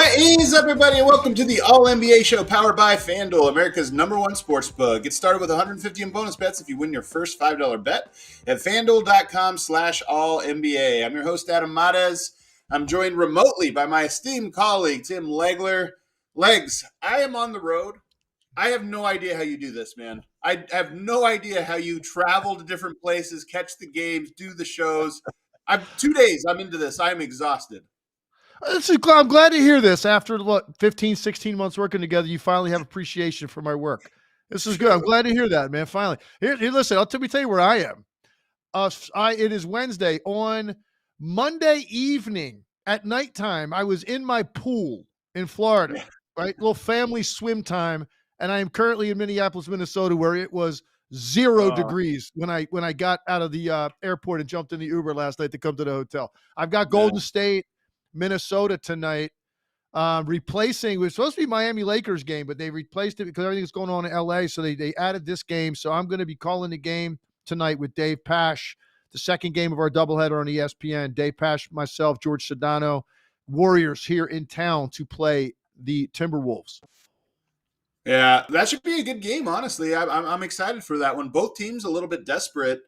What is up, everybody, and welcome to the All NBA Show, powered by FanDuel, America's #1 sportsbook. Get started with 150 in bonus bets if you win your first $5 bet at FanDuel.com/AllNBA. I'm your host, Adam Mares. I'm joined remotely by my esteemed colleague, Tim Legler. Legs, I am on the road. I have no idea how you do this, man. I have no idea how you travel to different places, catch the games, do the shows. 2 days, I'm into this. I'm exhausted. I'm glad to hear this. After 15, 16 months working together, you finally have appreciation for my work. This is good. I'm glad to hear that, man. Finally. Here listen, let me tell you where I am. It is Wednesday. On Monday evening at nighttime, I was in my pool in Florida, right? Little family swim time. And I am currently in Minneapolis, Minnesota, where it was 0 degrees when I got out of the airport and jumped in the Uber last night to come to the hotel. I've got Golden State, Minnesota tonight, replacing. It was supposed to be Miami Lakers game, but they replaced it because everything's going on in LA. So they added this game. So I'm going to be calling the game tonight with Dave Pash, the second game of our doubleheader on ESPN. Dave Pash, myself, George Sedano, Warriors here in town to play the Timberwolves. Yeah, that should be a good game, honestly. I'm excited for that one. Both teams a little bit desperate,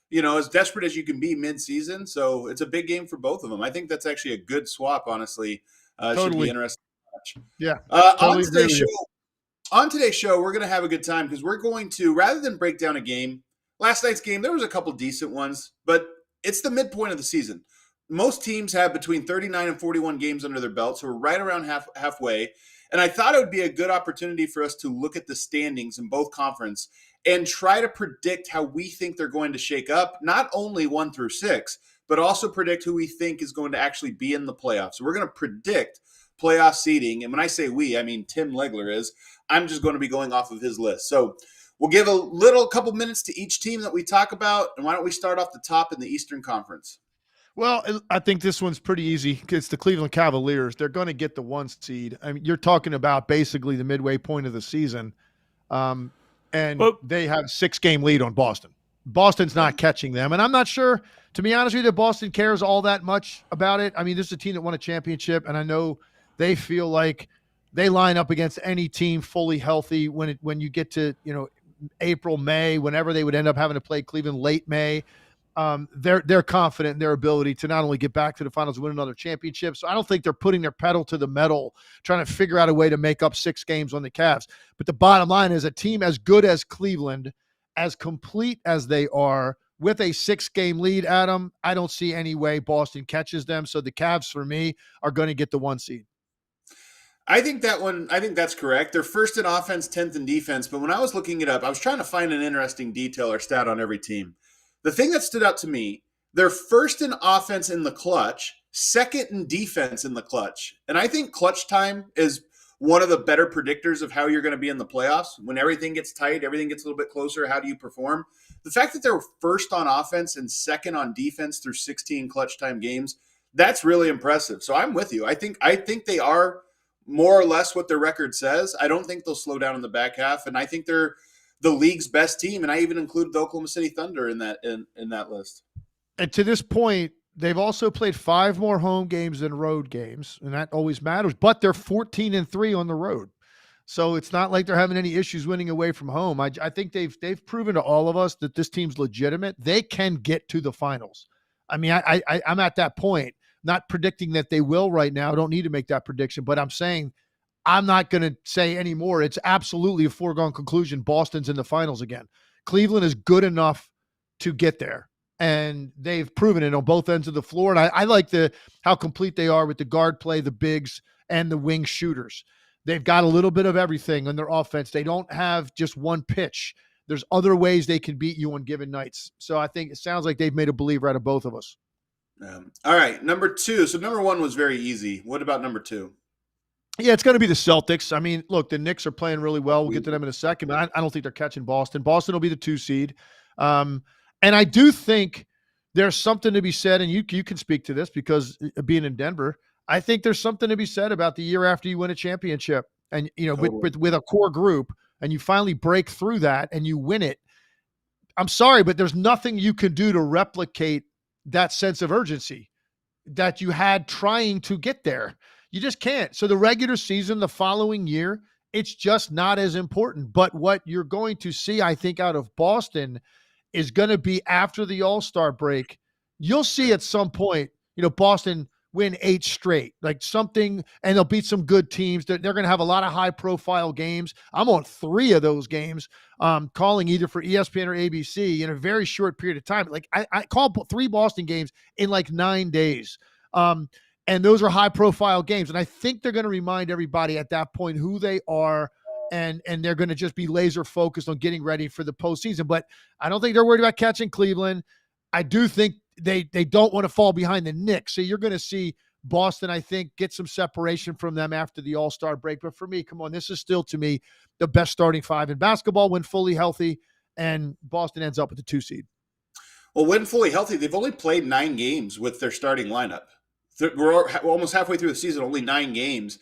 as desperate as you can be mid-season. So it's a big game for both of them. I think that's actually a good swap, honestly. Totally. Should be interesting to watch. Yeah. Totally on today's show, we're going to have a good time because we're going to, rather than break down a game, last night's game, there was a couple decent ones, but it's the midpoint of the season. Most teams have between 39 and 41 games under their belt, so we're right around halfway. And I thought it would be a good opportunity for us to look at the standings in both conference and try to predict how we think they're going to shake up, not only 1 through 6, but also predict who we think is going to actually be in the playoffs. So we're going to predict playoff seeding. And when I say we, I mean Tim Legler is. I'm just going to be going off of his list. So we'll give a couple minutes to each team that we talk about. And why don't we start off the top in the Eastern Conference? Well, I think this one's pretty easy. It's the Cleveland Cavaliers. They're going to get the 1 seed. I mean, you're talking about basically the midway point of the season. They have a 6-game lead on Boston. Boston's not catching them. And I'm not sure, to be honest with you, that Boston cares all that much about it. I mean, this is a team that won a championship, and I know they feel like they line up against any team fully healthy when you get to, April, May, whenever they would end up having to play Cleveland late May. They're confident in their ability to not only get back to the finals and win another championship. So I don't think they're putting their pedal to the metal, trying to figure out a way to make up 6 games on the Cavs. But the bottom line is a team as good as Cleveland, as complete as they are, with a 6-game lead, Adam, I don't see any way Boston catches them. So the Cavs, for me, are going to get the 1 seed. I think that's correct. They're first in offense, 10th in defense. But when I was looking it up, I was trying to find an interesting detail or stat on every team. The thing that stood out to me, they're first in offense in the clutch, second in defense in the clutch. And I think clutch time is one of the better predictors of how you're going to be in the playoffs. When everything gets tight, everything gets a little bit closer, how do you perform? The fact that they're first on offense and second on defense through 16 clutch time games, that's really impressive. So I'm with you. I think they are more or less what their record says. I don't think they'll slow down in the back half, and I think they're the league's best team, and I even include the Oklahoma City Thunder in that list. And to this point, they've also played 5 more home games than road games, and that always matters. But they're 14-3 on the road, so it's not like they're having any issues winning away from home. I think they've proven to all of us that this team's legitimate. They can get to the finals. I mean, I'm at that point, not predicting that they will right now. I don't need to make that prediction, but I'm saying I'm not going to say anymore. It's absolutely a foregone conclusion. Boston's in the finals again. Cleveland is good enough to get there, and they've proven it on both ends of the floor. And I like how complete they are with the guard play, the bigs, and the wing shooters. They've got a little bit of everything on their offense. They don't have just one pitch. There's other ways they can beat you on given nights. So I think it sounds like they've made a believer out of both of us. All right, number 2. So number 1 was very easy. What about number 2? Yeah, it's going to be the Celtics. I mean, look, the Knicks are playing really well. We'll get to them in a second, but I don't think they're catching Boston. Boston will be the 2 seed. And I do think there's something to be said, and you can speak to this because being in Denver, I think there's something to be said about the year after you win a championship and, with a core group, and you finally break through that and you win it. I'm sorry, but there's nothing you can do to replicate that sense of urgency that you had trying to get there. You just can't. So the regular season the following year, it's just not as important. But what you're going to see, I think, out of Boston is going to be after the All-Star break. You'll see at some point, Boston win 8 straight, like something, and they'll beat some good teams. They're going to have a lot of high-profile games. I'm on 3 of those games, calling either for ESPN or ABC in a very short period of time. Like I called 3 Boston games in like 9 days. And those are high-profile games. And I think they're going to remind everybody at that point who they are, and they're going to just be laser focused on getting ready for the postseason. But I don't think they're worried about catching Cleveland. I do think they don't want to fall behind the Knicks. So you're going to see Boston, I think, get some separation from them after the All-Star break. But for me, come on, this is still, to me, the best starting 5 in basketball when fully healthy, and Boston ends up with the 2 seed. Well, when fully healthy, they've only played 9 games with their starting lineup. We're almost halfway through the season, only 9 games.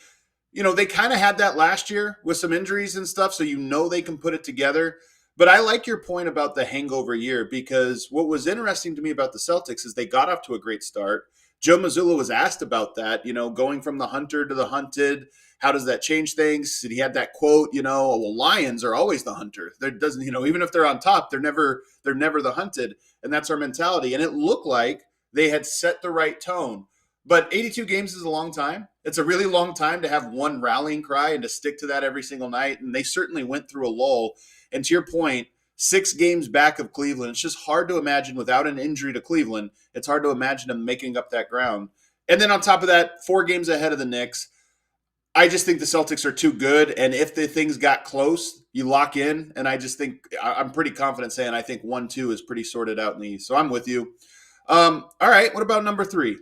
They kind of had that last year with some injuries and stuff, so they can put it together. But I like your point about the hangover year, because what was interesting to me about the Celtics is they got off to a great start. Joe Mazzulla was asked about that, going from the hunter to the hunted. How does that change things? And he had that quote, well, lions are always the hunter. There doesn't, even if they're on top, they're never the hunted. And that's our mentality. And it looked like they had set the right tone. But 82 games is a long time. It's a really long time to have one rallying cry and to stick to that every single night. And they certainly went through a lull. And to your point, 6 games back of Cleveland, it's just hard to imagine without an injury to Cleveland. It's hard to imagine them making up that ground. And then on top of that, 4 games ahead of the Knicks. I just think the Celtics are too good. And if the things got close, you lock in. And I just think I'm pretty confident saying I think 1-2 is pretty sorted out in the East. So I'm with you. All right. What about number 3?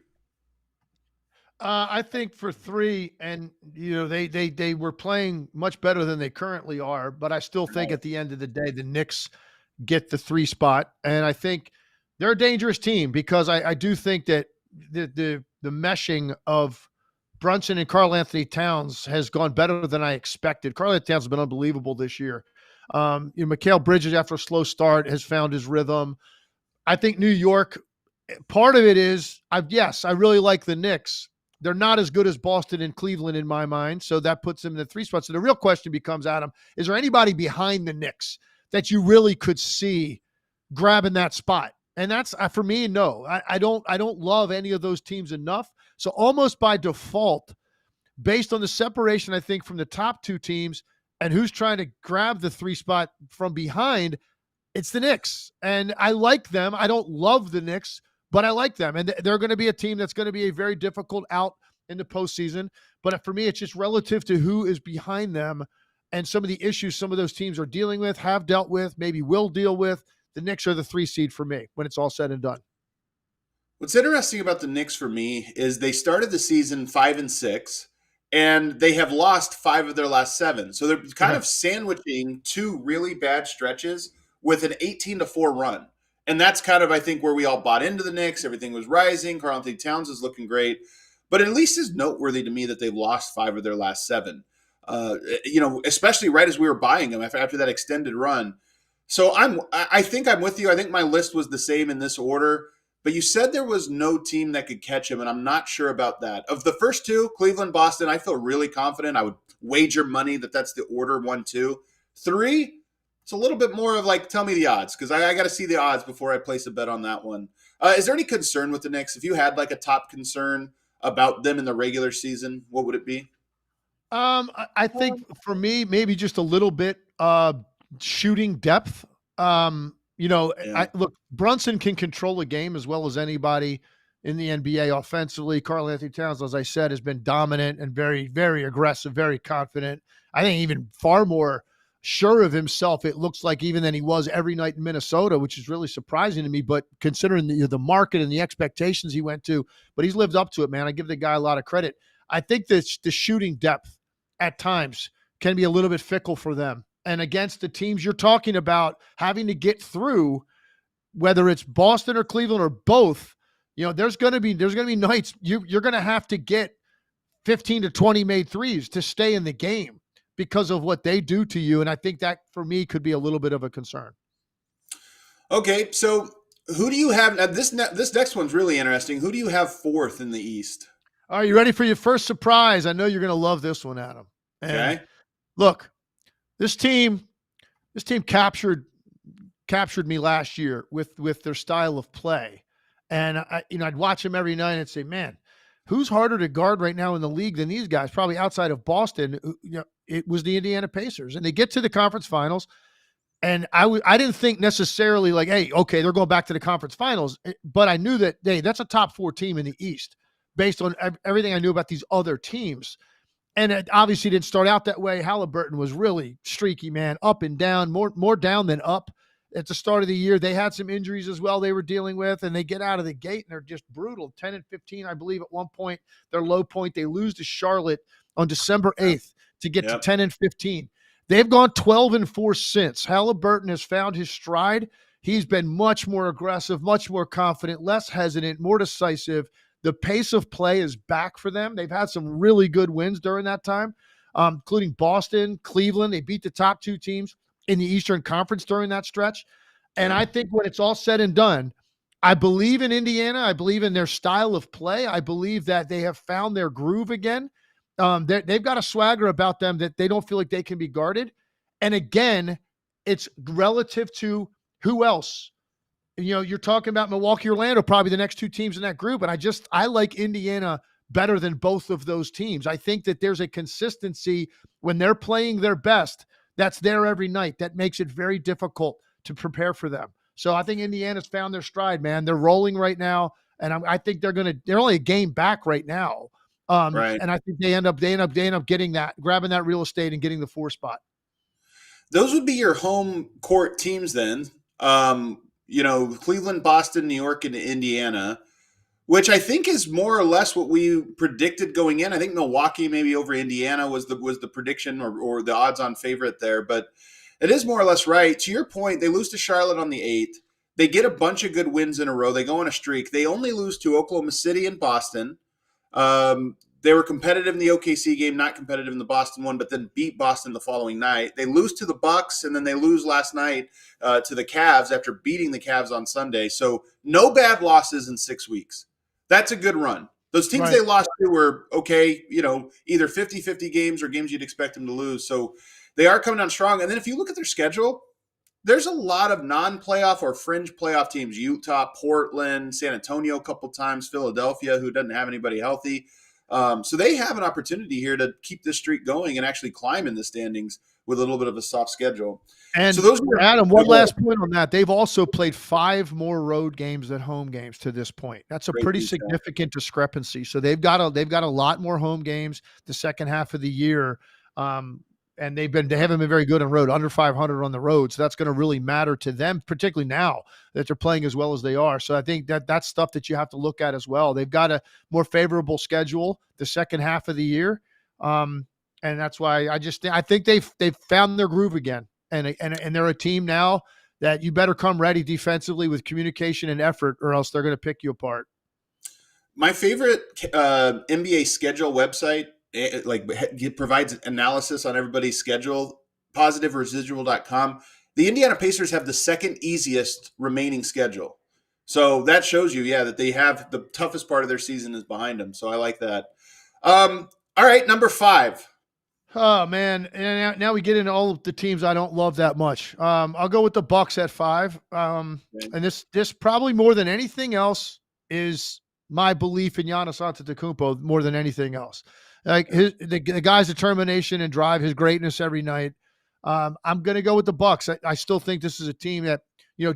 I think for 3, and they were playing much better than they currently are, but I still think at the end of the day, the Knicks get the 3 spot, and I think they're a dangerous team because I do think that the meshing of Brunson and Karl Anthony Towns has gone better than I expected. Karl Anthony Towns has been unbelievable this year. Mikal Bridges, after a slow start, has found his rhythm. I think New York, part of it is, I really like the Knicks. They're not as good as Boston and Cleveland in my mind, so that puts them in the 3 spots. So the real question becomes, Adam, is there anybody behind the Knicks that you really could see grabbing that spot? And that's, for me, no. I don't love any of those teams enough. So almost by default, based on the separation, I think, from the top 2 teams and who's trying to grab the 3 spot from behind, it's the Knicks. And I like them. I don't love the Knicks, but I like them. And they're going to be a team that's going to be a very difficult out in the postseason. But for me, it's just relative to who is behind them and some of the issues some of those teams are dealing with, have dealt with, maybe will deal with. The Knicks are the 3 seed for me when it's all said and done. What's interesting about the Knicks for me is they started the season 5-6, and they have lost 5 of their last 7. So they're kind of sandwiching 2 really bad stretches with an 18-4 run. And that's kind of, I think, where we all bought into the Knicks. Everything was rising. Karl Anthony Towns is looking great. But at least it's noteworthy to me that they've lost 5 of their last 7. Especially right as we were buying them after that extended run. So I think I'm with you. I think my list was the same in this order. But you said there was no team that could catch him, and I'm not sure about that. Of the first 2, Cleveland, Boston, I feel really confident. I would wager money that that's the order 1-2. 3, it's a little bit more of like, tell me the odds, because I got to see the odds before I place a bet on that one. Is there any concern with the Knicks? If you had like a top concern about them in the regular season, what would it be? I think for me, maybe just a little bit shooting depth. Look, Brunson can control a game as well as anybody in the NBA offensively. Karl Anthony Towns, as I said, has been dominant and very, very aggressive, very confident. I think even far more sure of himself, it looks like, even than he was every night in Minnesota, which is really surprising to me. But considering the market and the expectations he went to, but he's lived up to it, man. I give the guy a lot of credit. I think that the shooting depth at times can be a little bit fickle for them. And against the teams you're talking about having to get through, whether it's Boston or Cleveland or both, there's going to be nights you're going to have to get 15 to 20 made threes to stay in the game because of what they do to you. And I think that for me could be a little bit of a concern. Okay. So who do you have now? This next one's really interesting. Who do you have 4th in the East? Are you ready for your first surprise? I know you're going to love this one, Adam. And Okay. look, this team captured me last year with their style of play. And I'd watch them every night and say, man, who's harder to guard right now in the league than these guys? Probably outside of Boston, it was the Indiana Pacers. And they get to the conference finals. And I didn't think necessarily like, hey, okay, they're going back to the conference finals. But I knew that, hey, that's a top 4 team in the East based on everything I knew about these other teams. And it obviously didn't start out that way. Halliburton was really streaky, man, up and down, more down than up. At the start of the year, they had some injuries as well they were dealing with, and they get out of the gate, and they're just brutal. 10-15, I believe, at one point, their low point. They lose to Charlotte on December 8th to get to 10-15. They've gone 12-4 since. Halliburton has found his stride. He's been much more aggressive, much more confident, less hesitant, more decisive. The pace of play is back for them. They've had some really good wins during that time, including Boston, Cleveland. They beat the top 2 teams in the Eastern Conference during that stretch. And I think when it's all said and done, I believe in Indiana. I believe in their style of play. I believe that they have found their groove again. They've got a swagger about them that they don't feel like they can be guarded. And again, it's relative to who else. You're talking about Milwaukee, Orlando, probably the next 2 teams in that group. And I like Indiana better than both of those teams. I think that there's a consistency when they're playing their best that's there every night that makes it very difficult to prepare for them. So I think Indiana's found their stride, man. They're rolling right now. And I think they're only a game back right now. Right. And I think they end up getting that, grabbing that real estate and getting the 4 spot. Those would be your home court teams then. Cleveland, Boston, New York, and Indiana, which I think is more or less what we predicted going in. I think Milwaukee maybe over Indiana was the prediction or the odds-on favorite there, but it is more or less right. To your point, they lose to Charlotte on the 8th. They get a bunch of good wins in a row. They go on a streak. They only lose to Oklahoma City and Boston. They were competitive in the OKC game, not competitive in the Boston one, but then beat Boston the following night. They lose to the Bucks, and then they lose last night to the Cavs after beating the Cavs on Sunday. So no bad losses in 6 weeks. That's a good run. Those teams they lost to were okay, either 50-50 games or games you'd expect them to lose. So they are coming on strong. And then if you look at their schedule, there's a lot of non-playoff or fringe playoff teams, Utah, Portland, San Antonio a couple times, Philadelphia, who doesn't have anybody healthy. So they have an opportunity here to keep this streak going and actually climb in the standings with a little bit of a soft schedule. And so Adam, one last point on that. They've also played 5 more road games than home games to this point. That's a pretty significant discrepancy. So they've got a lot more home games the second half of the year. And they haven't been very good on road, under 500 on the road. So that's going to really matter to them, particularly now that they're playing as well as they are. So I think that's stuff that you have to look at as well. They've got a more favorable schedule the second half of the year. And that's why I think they've found their groove again. And they're a team now that you better come ready defensively with communication and effort, or else they're going to pick you apart. My favorite NBA schedule website, it provides analysis on everybody's schedule, positiveresidual.com. The Indiana Pacers have the second easiest remaining schedule. So that shows you, that they have the toughest part of their season is behind them. So I like that. All right, number 5. Oh, man. And now we get into all of the teams I don't love that much. I'll go with the Bucks at 5. And this probably more than anything else is my belief in Giannis Antetokounmpo more than anything else. Like the guy's determination and drive, his greatness every night. I'm going to go with the Bucks. I still think this is a team that,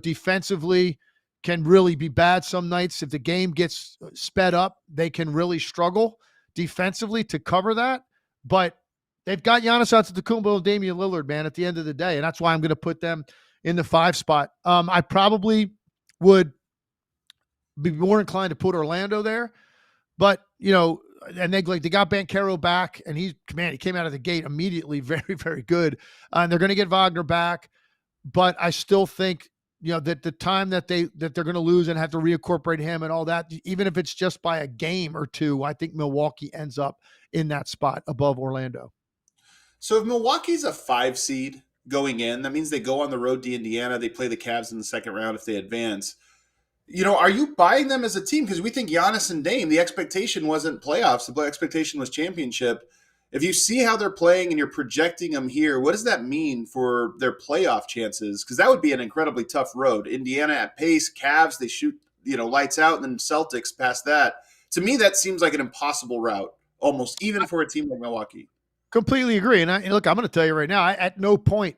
defensively can really be bad some nights. If the game gets sped up, they can really struggle defensively to cover that. But they've got Giannis Antetokounmpo and Damian Lillard, man, at the end of the day. And that's why I'm going to put them in the 5 spot. I probably would be more inclined to put Orlando there. But, and they got Banchero back, and he came out of the gate immediately very, very good. And they're going to get Wagner back. But I still think, that the time that they're going to lose and have to reincorporate him and all that, even if it's just by a game or 2, I think Milwaukee ends up in that spot above Orlando. So if Milwaukee's a 5 seed going in, that means they go on the road to Indiana. They play the Cavs in the second round if they advance. Are you buying them as a team? Because we think Giannis and Dame, the expectation wasn't playoffs. The expectation was championship. If you see how they're playing and you're projecting them here, what does that mean for their playoff chances? Because that would be an incredibly tough road. Indiana at pace, Cavs, they shoot, lights out, and then Celtics past that. To me, that seems like an impossible route, almost, even for a team like Milwaukee. Completely agree. And look, I'm going to tell you right now, at no point,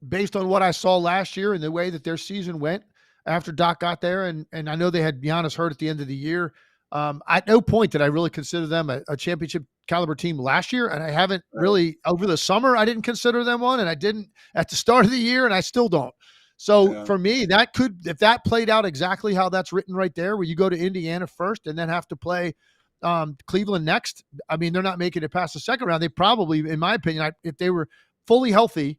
based on what I saw last year and the way that their season went after Doc got there, and I know they had Giannis hurt at the end of the year, at no point did I really consider them a championship caliber team last year. And I haven't really over the summer. I didn't consider them one, and I didn't at the start of the year, and I still don't. So for me, if that played out exactly how that's written right there, where you go to Indiana first and then have to play Cleveland next, I mean, they're not making it past the second round. They probably, in my opinion, if they were fully healthy,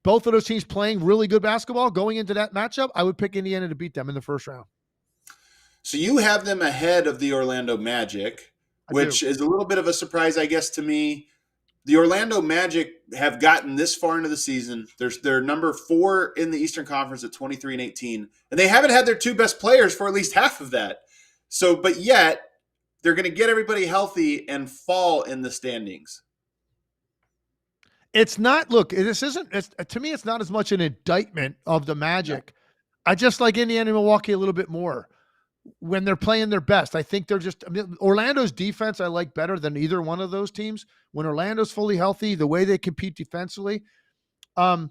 both of those teams playing really good basketball going into that matchup, I would pick Indiana to beat them in the first round. So you have them ahead of the Orlando Magic, which is a little bit of a surprise, I guess, to me. The Orlando Magic have gotten this far into the season. They're number 4 in the Eastern Conference at 23-18, and they haven't had their 2 best players for at least half of that. So, but yet they're going to get everybody healthy and fall in the standings. It's not, look, this isn't, to me, it's not as much an indictment of the Magic. I just like Indiana and Milwaukee a little bit more when they're playing their best. I think Orlando's defense I like better than either one of those teams. When Orlando's fully healthy, the way they compete defensively, look,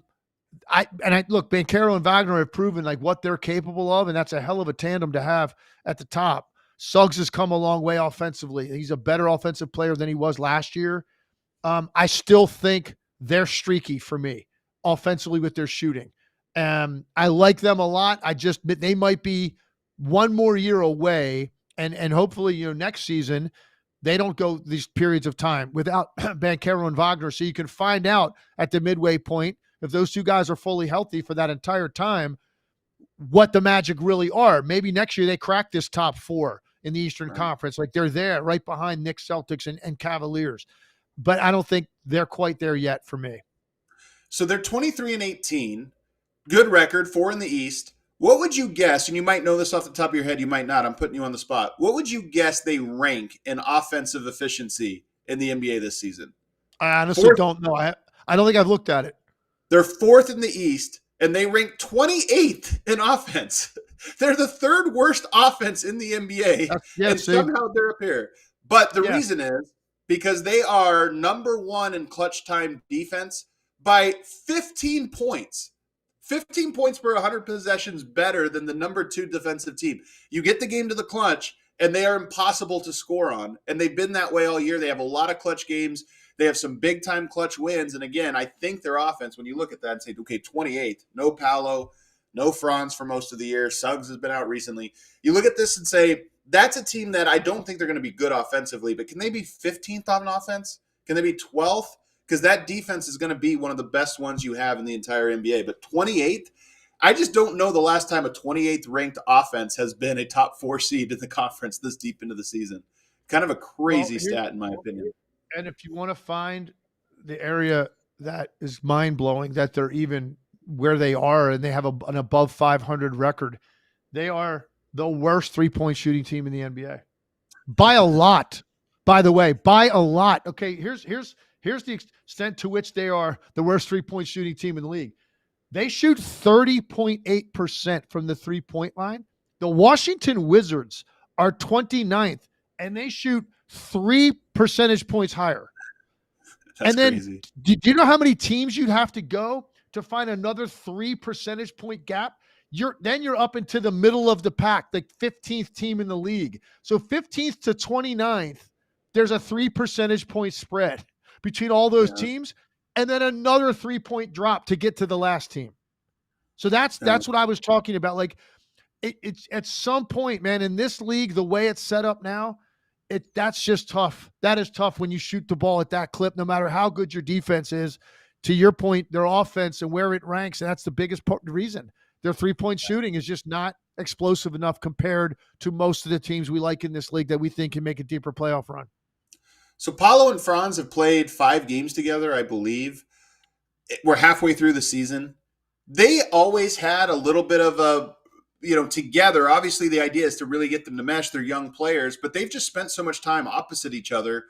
Banchero and Wagner have proven like what they're capable of, and that's a hell of a tandem to have at the top. Suggs has come a long way offensively. He's a better offensive player than he was last year. I still think they're streaky for me offensively with their shooting. I like them a lot. They might be one more year away, and hopefully, next season they don't go these periods of time without Banchero and Wagner, so you can find out at the midway point if those 2 guys are fully healthy for that entire time what the Magic really are. Maybe next year they crack this top 4 in the Eastern Conference, like they're there right behind Knicks, Celtics, and Cavaliers. But I don't think they're quite there yet for me. So they're 23-18, good record, 4 in the East. What would you guess, and you might know this off the top of your head, you might not, I'm putting you on the spot. What would you guess they rank in offensive efficiency in the NBA this season? I honestly don't know. I don't think I've looked at it. They're 4th in the East, and they rank 28th in offense. They're the 3rd worst offense in the NBA, somehow they're up here. But the reason is because they are number 1 in clutch time defense by 15 points. 15 points per 100 possessions better than the number 2 defensive team. You get the game to the clutch, and they are impossible to score on. And they've been that way all year. They have a lot of clutch games. They have some big-time clutch wins. And again, I think their offense, when you look at that and say, okay, 28th, no Paolo, no Franz for most of the year. Suggs has been out recently. You look at this and say, that's a team that I don't think they're going to be good offensively, but can they be 15th on offense? Can they be 12th? Because that defense is going to be one of the best ones you have in the entire NBA. But 28th, I just don't know the last time a 28th ranked offense has been a top 4 seed in the conference this deep into the season. Kind of a crazy stat in my opinion. And if you want to find the area that is mind-blowing, that they're even where they are and they have an above 500 record, they are the worst 3-point shooting team in the NBA. By a lot, by the way, by a lot. Okay, here's the extent to which they are the worst 3-point shooting team in the league. They shoot 30.8% from the 3-point line. The Washington Wizards are 29th, and they shoot 3 percentage points higher. That's and then, crazy. Do you know how many teams you'd have to go to find another 3 percentage point gap? You're up into the middle of the pack, the 15th team in the league. So 15th to 29th, there's a 3 percentage point spread between all those teams, and then another 3-point drop to get to the last team. So that's what I was talking about. Like it's at some point, man, in this league, the way it's set up now, that's just tough. That is tough when you shoot the ball at that clip, no matter how good your defense is. To your point, their offense and where it ranks, and that's the biggest reason. Their 3-point shooting is just not explosive enough compared to most of the teams we like in this league that we think can make a deeper playoff run. So Paolo and Franz have played 5 games together, I believe. We're halfway through the season. They always had a little bit of a together. Obviously, the idea is to really get them to mesh. They're young players, but they've just spent so much time opposite each other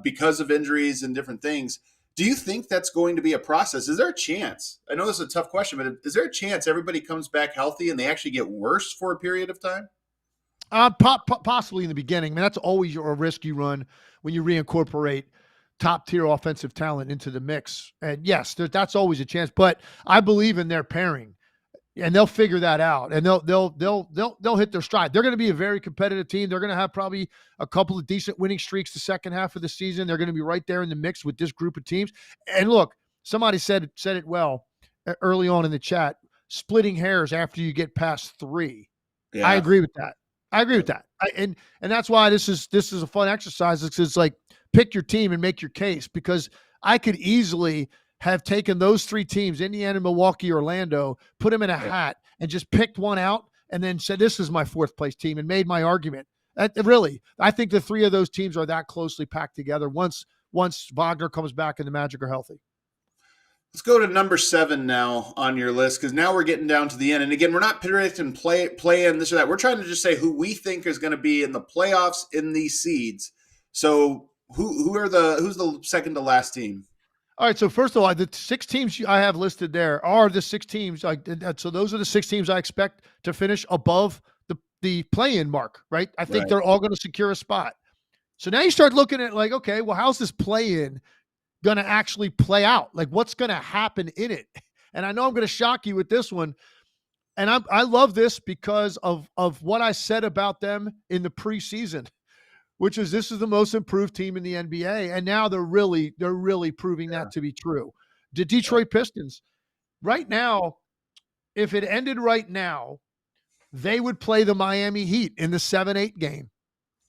because of injuries and different things. Do you think that's going to be a process? Is there a chance? I know this is a tough question, but is there a chance everybody comes back healthy and they actually get worse for a period of time? Possibly in the beginning. I mean, that's always a risk you run when you reincorporate top-tier offensive talent into the mix. And yes, that's always a chance. But I believe in their pairing, and they'll figure that out, and they'll hit their stride. They're going to be a very competitive team. They're going to have probably a couple of decent winning streaks the second half of the season. They're going to be right there in the mix with this group of teams. And look, somebody said it well early on in the chat, splitting hairs after you get past 3. Yeah. I agree with that. And that's why this is a fun exercise. It's like pick your team and make your case, because I could easily have taken those 3 teams, Indiana, Milwaukee, Orlando, put them in a hat and just picked one out and then said, this is my 4th place team, and made my argument. Really, I think the 3 of those teams are that closely packed together once Wagner comes back and the Magic are healthy. Let's go to number 7 now on your list, because now we're getting down to the end. And again, we're not predicting play in this or that. We're trying to just say who we think is going to be in the playoffs in these seeds. So who's the second to last team? All right. So first of all, the 6 teams I have listed there are the 6 teams. So those are the 6 teams I expect to finish above the play-in mark, right? I think they're all going to secure a spot. So now you start looking at like, okay, well, how's this play-in going to actually play out? Like, what's going to happen in it? And I know I'm going to shock you with this one. And I love this because of what I said about them in the preseason, which is this is the most improved team in the NBA. And now they're really proving that to be true. The Detroit Pistons, right now, if it ended right now, they would play the Miami Heat in the 7-8 game.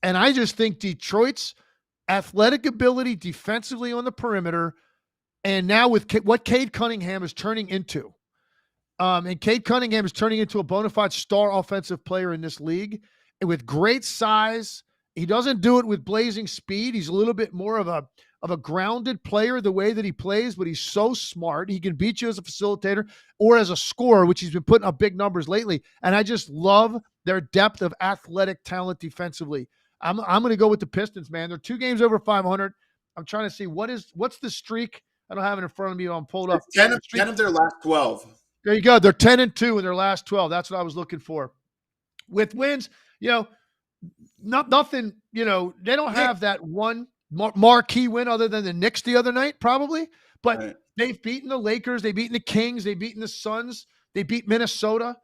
And I just think Detroit's athletic ability defensively on the perimeter, and now with what Cade Cunningham is turning into, and Cade Cunningham is turning into a bona fide star offensive player in this league, and with great size. He doesn't do it with blazing speed. He's a little bit more of a grounded player the way that he plays, but he's so smart. He can beat you as a facilitator or as a scorer, which he's been putting up big numbers lately. And I just love their depth of athletic talent defensively. I'm going to go with the Pistons, man. They're 2 games over 500. I'm trying to see what's the streak. I don't have it in front of me. I'm pulled up. 10 of their last 12. There you go. They're 10-2 in their last 12. That's what I was looking for. With wins, nothing, they don't have that one marquee win other than the Knicks the other night, probably. But they've beaten the Lakers, they've beaten the Kings, they've beaten the Suns, they beat Minnesota.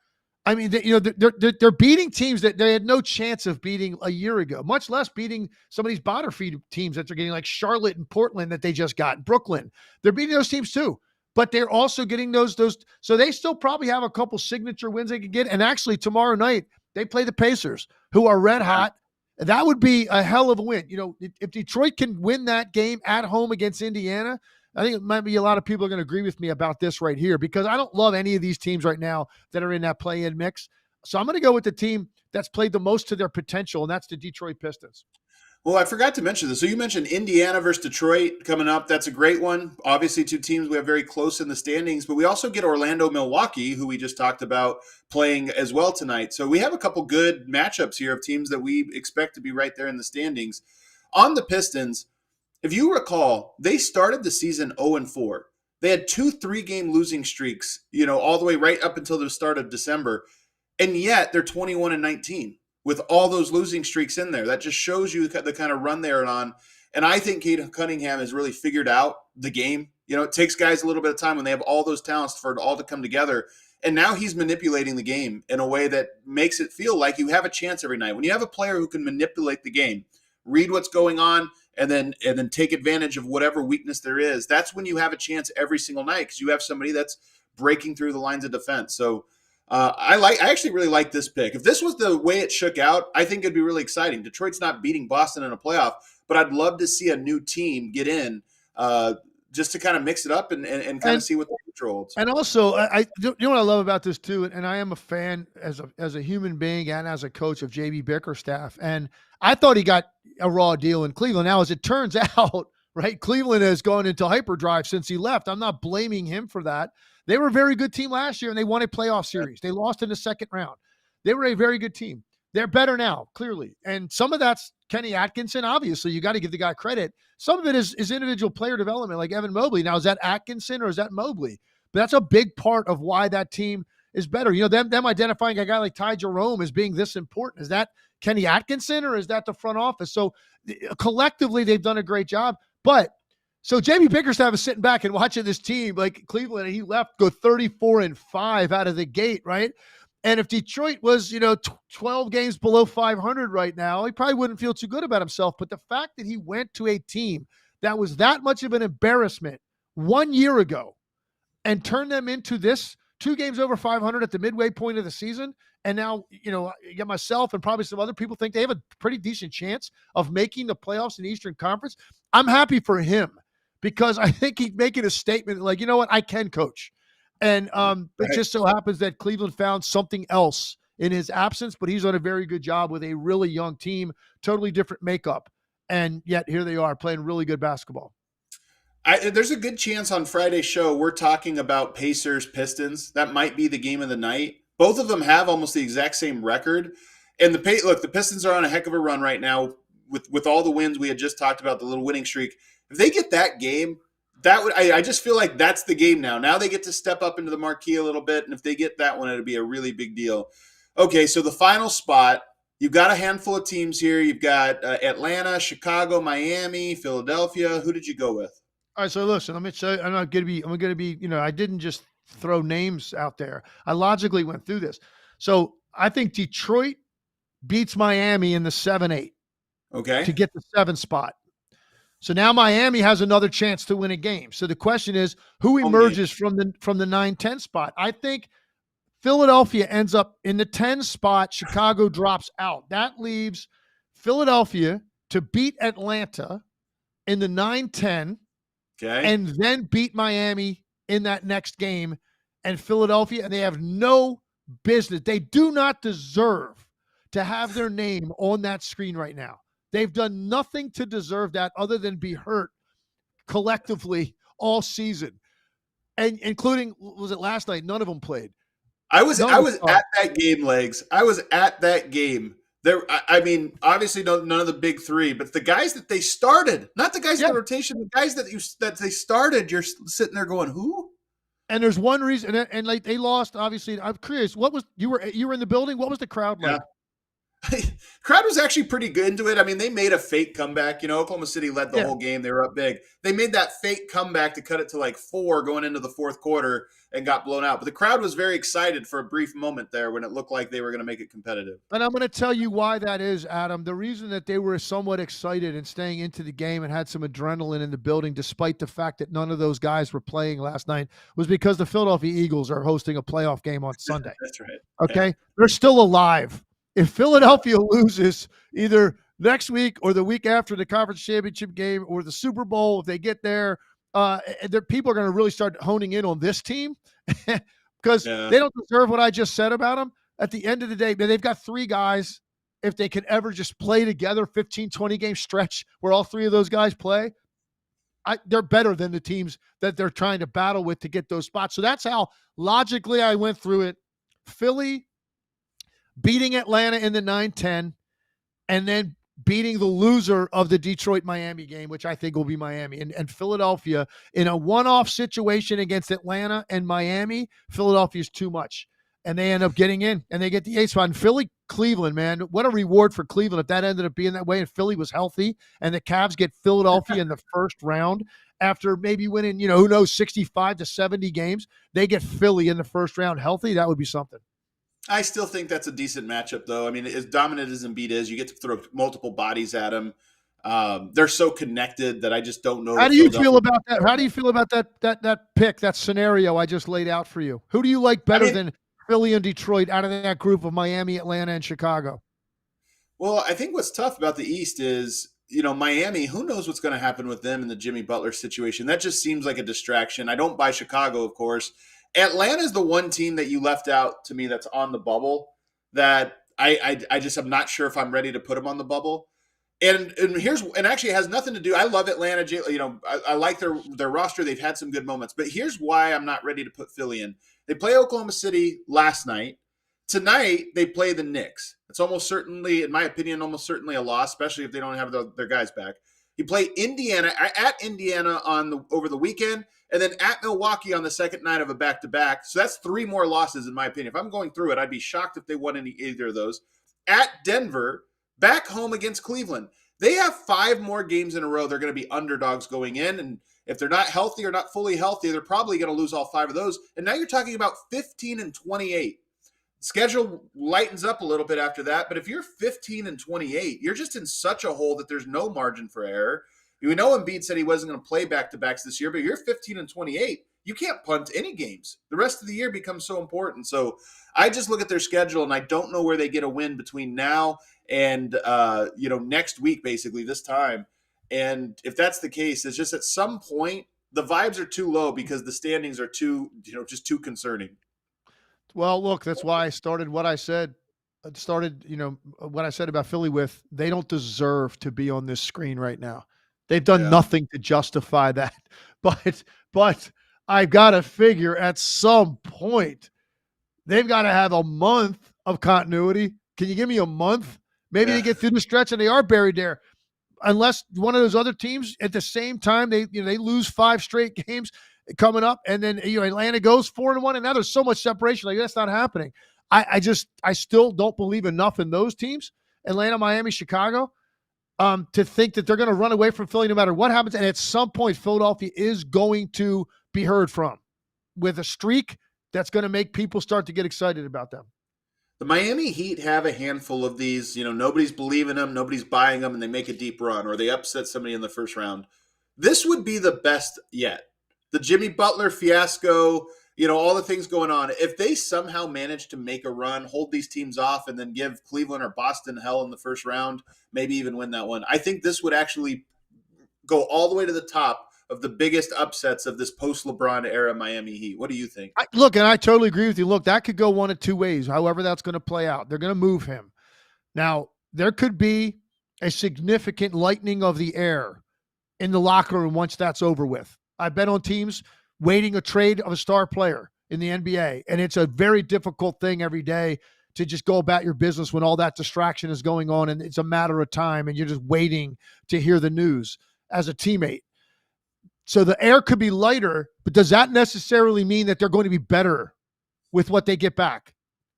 I mean, they're beating teams that they had no chance of beating a year ago, much less beating some of these bottom feed teams that they're getting, like Charlotte and Portland that they just got, Brooklyn. They're beating those teams too. But they're also getting those. So they still probably have a couple signature wins they could get. And actually, tomorrow night, they play the Pacers, who are red hot. That would be a hell of a win. If Detroit can win that game at home against Indiana, I think it might be a lot of people are going to agree with me about this right here, because I don't love any of these teams right now that are in that play-in mix. So I'm going to go with the team that's played the most to their potential, and that's the Detroit Pistons. Well, I forgot to mention this. So you mentioned Indiana versus Detroit coming up. That's a great one. Obviously, 2 teams we have very close in the standings, but we also get Orlando, Milwaukee, who we just talked about, playing as well tonight. So we have a couple good matchups here of teams that we expect to be right there in the standings. On the Pistons, if you recall, they started the season 0-4. They had 2 3-game losing streaks, all the way right up until the start of December. And yet they're 21-19. With all those losing streaks in there. That just shows you the kind of run they're on. And I think Cade Cunningham has really figured out the game. It takes guys a little bit of time when they have all those talents for it all to come together. And now he's manipulating the game in a way that makes it feel like you have a chance every night. When you have a player who can manipulate the game, read what's going on, and then take advantage of whatever weakness there is, that's when you have a chance every single night, because you have somebody that's breaking through the lines of defense. So I actually really like this pick. If this was the way it shook out, I think it'd be really exciting. Detroit's not beating Boston in a playoff, but I'd love to see a new team get in just to kind of mix it up and kind of see what the future holds. And also, you know what I love about this too, and I am a fan as a human being and as a coach of JB Bickerstaff. And I thought he got a raw deal in Cleveland. Now, as it turns out, right, Cleveland has gone into hyperdrive since he left. I'm not blaming him for that. They were a very good team last year, and they won a playoff series. They lost in the second round. They were a very good team. They're better now, clearly. And some of that's Kenny Atkinson. Obviously, you got to give the guy credit. Some of it is individual player development, like Evan Mobley. Now, is that Atkinson or is that Mobley? But that's a big part of why that team is better. Them identifying a guy like Ty Jerome as being this important. Is that Kenny Atkinson or is that the front office? So collectively, they've done a great job. But so Jamie Bickerstaff is sitting back and watching this team like Cleveland, and he left go 34-5 out of the gate, right? And if Detroit was, 12 games below 500 right now, he probably wouldn't feel too good about himself. But the fact that he went to a team that was that much of an embarrassment 1 year ago and turned them into this 2 games over 500 at the midway point of the season, and now, you get myself and probably some other people think they have a pretty decent chance of making the playoffs in the Eastern Conference. I'm happy for him because I think he's making a statement like, you know what, I can coach. And It just so happens that Cleveland found something else in his absence, but he's done a very good job with a really young team, totally different makeup. And yet here they are playing really good basketball. There's a good chance on Friday's show we're talking about Pacers-Pistons. That might be the game of the night. Both of them have almost the exact same record. And the Pistons are on a heck of a run right now with all the wins we had just talked about, the little winning streak. If they get that game, I just feel like that's the game now. Now they get to step up into the marquee a little bit, and if they get that one, it'll be a really big deal. Okay, so the final spot, you've got a handful of teams here. You've got Atlanta, Chicago, Miami, Philadelphia. Who did you go with? All right, so listen, let me tell you, I'm going to be, I didn't just throw names out there. I logically went through this. So I think Detroit beats Miami in the 7-8. Okay. To get the 7 spot. So now Miami has another chance to win a game. So the question is, who emerges from the 9-10 spot? I think Philadelphia ends up in the 10 spot. Chicago drops out. That leaves Philadelphia to beat Atlanta in the 9-10. Okay. And then beat Miami in that next game. And Philadelphia, and they have no business. They do not deserve to have their name on that screen right now. They've done nothing to deserve that other than be hurt collectively all season. And including, was it last night? None of them played. I was at that game, Legs. I was at that game. There, I mean, obviously none of the big three, but the guys that they started, not the guys in the rotation, the guys that they started, you're sitting there going, who? And there's one reason, and like they lost. Obviously, I'm curious. What was you were in the building? What was the crowd like? Crowd was actually pretty good into it. I mean, they made a fake comeback. Oklahoma City led the whole game. They were up big. They made that fake comeback to cut it to like 4 going into the fourth quarter and got blown out. But the crowd was very excited for a brief moment there when it looked like they were going to make it competitive. And I'm going to tell you why that is, Adam. The reason that they were somewhat excited and staying into the game and had some adrenaline in the building, despite the fact that none of those guys were playing last night, was because the Philadelphia Eagles are hosting a playoff game on Sunday. That's right. Okay? Yeah. They're still alive. If Philadelphia loses either next week or the week after the conference championship game or the Super Bowl, if they get there, people are going to really start honing in on this team because they don't deserve what I just said about them. At the end of the day, they've got 3 guys. If they could ever just play together, 15, 20 game stretch where all 3 of those guys play, they're better than the teams that they're trying to battle with to get those spots. So that's how logically I went through it. Philly beating Atlanta in the 9-10, and then beating the loser of the Detroit-Miami game, which I think will be Miami. And Philadelphia, in a one-off situation against Atlanta and Miami, Philadelphia's too much. And they end up getting in, and they get the 8th spot. And Philly-Cleveland, man, what a reward for Cleveland if that ended up being that way and Philly was healthy, and the Cavs get Philadelphia in the first round after maybe winning, who knows, 65 to 70 games. They get Philly in the first round healthy. That would be something. I still think that's a decent matchup, though. I mean, as dominant as Embiid is, you get to throw multiple bodies at him. They're so connected that I just don't know. How do you feel about that? How do you feel about that pick, that scenario I just laid out for you? Who do you like better than Philly and Detroit out of that group of Miami, Atlanta, and Chicago? Well, I think what's tough about the East is, Miami, who knows what's going to happen with them in the Jimmy Butler situation. That just seems like a distraction. I don't buy Chicago, of course. Atlanta is the one team that you left out to me that's on the bubble that I just am not sure if I'm ready to put them on the bubble. And actually it has nothing to do. I love Atlanta. I like their roster. They've had some good moments, but here's why I'm not ready to put Philly in. They play Oklahoma City last night. Tonight, they play the Knicks. It's almost certainly, in my opinion, almost certainly a loss, especially if they don't have their guys back. You play Indiana at Indiana over the weekend, and then at Milwaukee on the second night of a back-to-back. So that's 3 more losses, in my opinion. If I'm going through it, I'd be shocked if they won either of those. At Denver, back home against Cleveland. They have 5 more games in a row. They're going to be underdogs going in, and if they're not healthy or not fully healthy, they're probably going to lose all 5 of those. And now you're talking about 15-28. Schedule lightens up a little bit after that, but if you're 15-28, you're just in such a hole that there's no margin for error. We know Embiid said he wasn't going to play back-to-backs this year, but you're 15-28. You can't punt any games. The rest of the year becomes so important. So I just look at their schedule, and I don't know where they get a win between now and next week, basically this time. And if that's the case, it's just at some point the vibes are too low because the standings are just too concerning. Well, look, that's why I started what I said. What I said about Philly with they don't deserve to be on this screen right now. They've done nothing to justify that. But I've got to figure at some point they've got to have a month of continuity. Can you give me a month? Maybe they get through the stretch and they are buried there. Unless one of those other teams at the same time they lose 5 straight games coming up, and then Atlanta goes 4-1, and now there's so much separation. Like, that's not happening. I still don't believe enough in those teams, Atlanta, Miami, Chicago, to think that they're going to run away from Philly no matter what happens. And at some point, Philadelphia is going to be heard from with a streak that's going to make people start to get excited about them. The Miami Heat have a handful of these. Nobody's believing them, nobody's buying them, and they make a deep run, or they upset somebody in the first round. This would be the best yet. The Jimmy Butler fiasco, all the things going on. If they somehow manage to make a run, hold these teams off, and then give Cleveland or Boston hell in the first round, maybe even win that one, I think this would actually go all the way to the top of the biggest upsets of this post-LeBron era Miami Heat. What do you think? Look, and I totally agree with you. Look, that could go one of 2 ways, however that's going to play out. They're going to move him. Now, there could be a significant lightening of the air in the locker room once that's over with. I've been on teams waiting a trade of a star player in the NBA, and it's a very difficult thing every day to just go about your business when all that distraction is going on, and it's a matter of time, and you're just waiting to hear the news as a teammate. So the air could be lighter, but does that necessarily mean that they're going to be better with what they get back?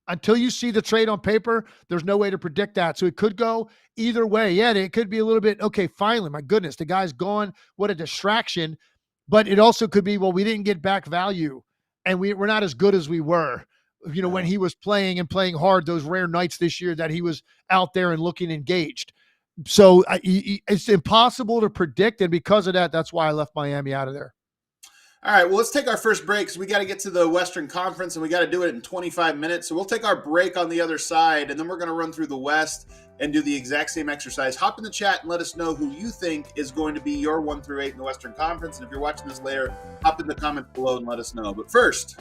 Until you see the trade on paper, there's no way to predict that. So it could go either way. Yeah, it could be a little bit, okay, finally, my goodness, the guy's gone. What a distraction. But it also could be, well, we didn't get back value, and we're not as good as we were, when he was playing and playing hard those rare nights this year that he was out there and looking engaged. So it's impossible to predict, and because of that, that's why I left Miami out of there. All right, well, let's take our first break because we got to get to the Western Conference, and we got to do it in 25 minutes. So we'll take our break on the other side, and then we're going to run through the West and do the exact same exercise. Hop in the chat and let us know who you think is going to be your 1 through 8 in the Western Conference. And if you're watching this later, hop in the comments below and let us know. But first,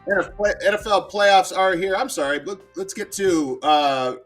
NFL playoffs are here. I'm sorry, let's get to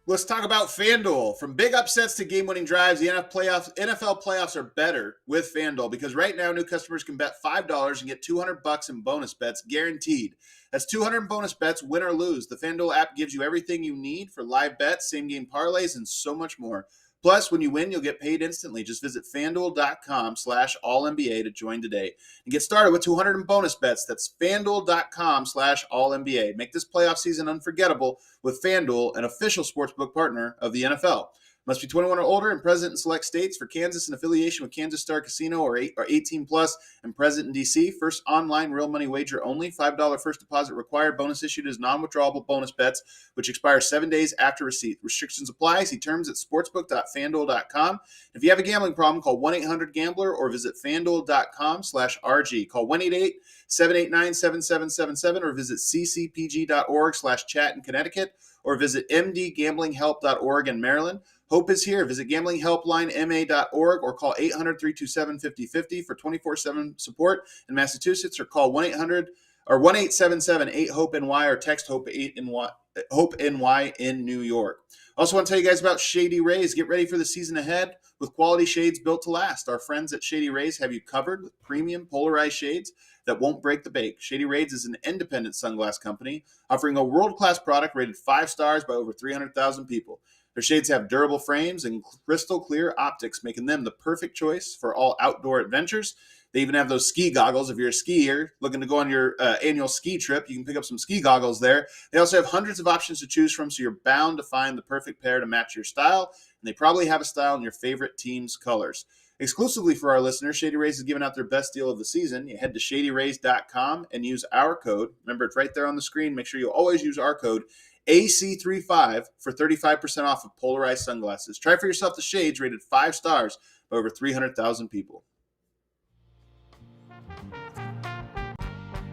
let's talk about FanDuel. From big upsets to game-winning drives, the NFL playoffs are better with FanDuel because right now new customers can bet $5 and get $200 in bonus bets guaranteed. That's 200 bonus bets, win or lose. The FanDuel app gives you everything you need for live bets, same-game parlays, and so much more. Plus, when you win, you'll get paid instantly. Just visit FanDuel.com/AllNBA to join today and get started with 200 in bonus bets. That's FanDuel.com/AllNBA. Make this playoff season unforgettable with FanDuel, an official sportsbook partner of the NFL. Must be 21 or older and present in select states. For Kansas, in affiliation with Kansas Star Casino or 18 plus and present in D.C. First online real money wager only. $5 first deposit required. Bonus issued as non-withdrawable bonus bets, which expire 7 days after receipt. Restrictions apply. See terms at sportsbook.fanduel.com. If you have a gambling problem, call 1-800-GAMBLER or visit fanduel.com/RG. Call 1-888-789-7777 or visit ccpg.org/chat in Connecticut or visit mdgamblinghelp.org in Maryland. Hope is here. Visit gamblinghelplinema.org or call 800-327-5050 for 24/7 support in Massachusetts, or call 1-877-8-HOPE-NY or text HOPE-NY in New York. Also want to tell you guys about Shady Rays. Get ready for the season ahead with quality shades built to last. Our friends at Shady Rays have you covered with premium polarized shades that won't break the bank. Shady Rays is an independent sunglass company offering a world-class product rated 5 stars by over 300,000 people. Their shades have durable frames and crystal clear optics, making them the perfect choice for all outdoor adventures. They even have those ski goggles. If you're a skier looking to go on your annual ski trip, you can pick up some ski goggles there. They also have hundreds of options to choose from, so you're bound to find the perfect pair to match your style. And they probably have a style in your favorite team's colors. Exclusively for our listeners, Shady Rays is giving out their best deal of the season. You head to shadyrays.com and use our code. Remember, it's right there on the screen. Make sure you always use our code AC35 for 35% off of polarized sunglasses. Try for yourself the shades rated 5 stars by over 300,000 people.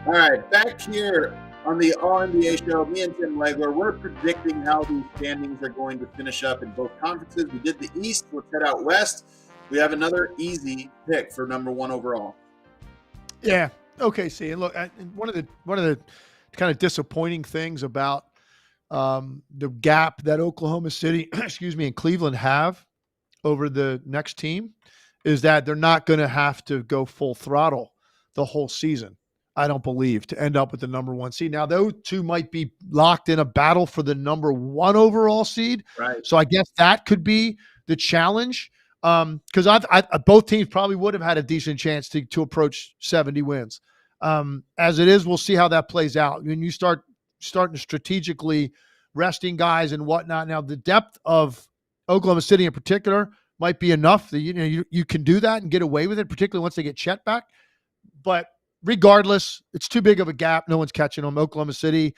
All right, back here on the All-NBA show, me and Tim Legler, we're predicting how these standings are going to finish up in both conferences. We did the East. Let's head out West. We have another easy pick for number 1 overall. Yeah. Okay. See, and look, one of the kind of disappointing things about the gap that Oklahoma City, and Cleveland have over the next team is that they're not going to have to go full throttle the whole season, I don't believe, to end up with the number 1 seed. Now, those two might be locked in a battle for the number 1 overall seed. Right. So I guess that could be the challenge. Because both teams probably would have had a decent chance to approach 70 wins. As it is, we'll see how that plays out. When you starting to strategically resting guys and whatnot. Now, the depth of Oklahoma City in particular might be enough that you can do that and get away with it, particularly once they get Chet back. But regardless, it's too big of a gap. No one's catching them. Oklahoma City.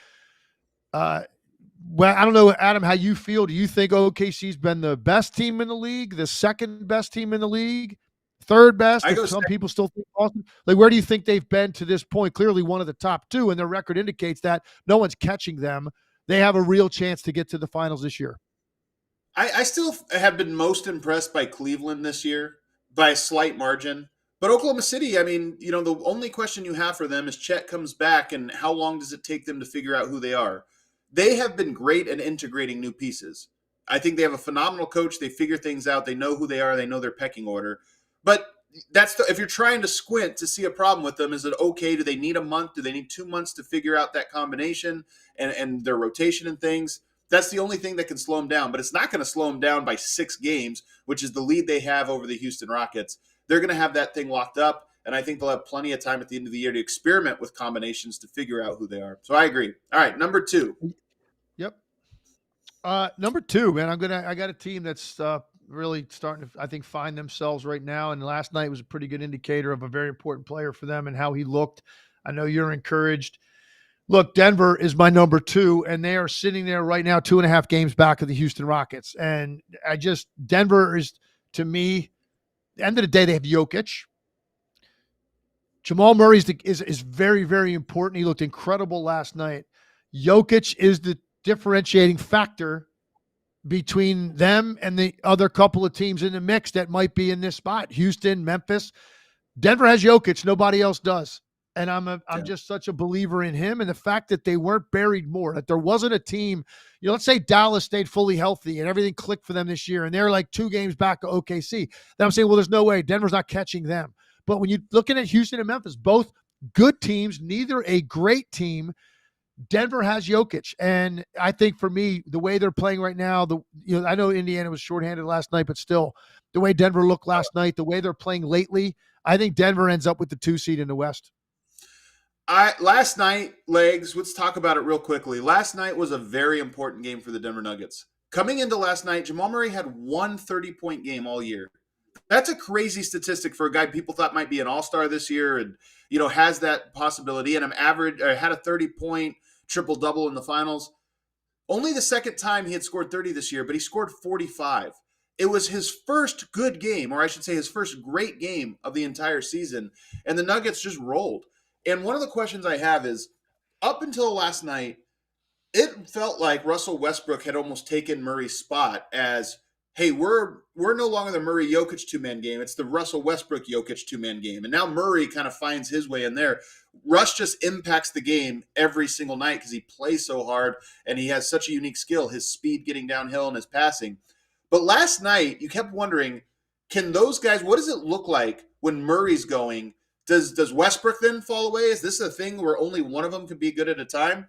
Well, I don't know, Adam, how you feel. Do you think OKC's been the best team in the league, the second best team in the league, third best? Some people still think Boston. Like, where do you think they've been to this point? Clearly one of the top 2, and their record indicates that no one's catching them. They have a real chance to get to the finals this year. I still have been most impressed by Cleveland this year by a slight margin. But Oklahoma City, I mean, the only question you have for them is Chet comes back, and how long does it take them to figure out who they are? They have been great at integrating new pieces. I think they have a phenomenal coach. They figure things out. They know who they are. They know their pecking order. But if you're trying to squint to see a problem with them, is it okay? Do they need a month? Do they need 2 months to figure out that combination and their rotation and things? That's the only thing that can slow them down. But it's not going to slow them down by 6 games, which is the lead they have over the Houston Rockets. They're going to have that thing locked up. And I think they'll have plenty of time at the end of the year to experiment with combinations to figure out who they are. So I agree. All right, number 2. Yep. Number 2, man, I got a team that's really starting to, I think, find themselves right now. And last night was a pretty good indicator of a very important player for them and how he looked. I know you're encouraged. Look, Denver is my number 2, and they are sitting there right now 2.5 games back of the Houston Rockets. And Denver is, to me, at the end of the day, they have Jokic. Jamal Murray is very, very important. He looked incredible last night. Jokic is the differentiating factor between them and the other couple of teams in the mix that might be in this spot. Houston, Memphis. Denver has Jokic. Nobody else does. And I'm just such a believer in him and the fact that they weren't buried more, that there wasn't a team, let's say Dallas stayed fully healthy and everything clicked for them this year and they're like 2 games back to OKC. Then I'm saying, well, there's no way Denver's not catching them. But when you're looking at Houston and Memphis, both good teams, neither a great team, Denver has Jokic. And I think for me, the way they're playing right now, I know Indiana was shorthanded last night, but still the way Denver looked last night, the way they're playing lately, I think Denver ends up with the 2 seed in the West. Last night, Legs, let's talk about it real quickly. Last night was a very important game for the Denver Nuggets. Coming into last night, Jamal Murray had 1 30-point game all year. That's a crazy statistic for a guy people thought might be an all-star this year and, has that possibility. And had a 30-point triple-double in the finals. Only the second time he had scored 30 this year, but he scored 45. It was his first good game, or I should say his first great game of the entire season. And the Nuggets just rolled. And one of the questions I have is, up until last night, it felt like Russell Westbrook had almost taken Murray's spot as, hey, we're no longer the Murray-Jokic two-man game. It's the Russell Westbrook-Jokic two-man game. And now Murray kind of finds his way in there. Russ just impacts the game every single night because he plays so hard and he has such a unique skill, his speed getting downhill and his passing. But last night, you kept wondering, can those guys, what does it look like when Murray's going Does Westbrook then fall away? Is this a thing where only one of them can be good at a time?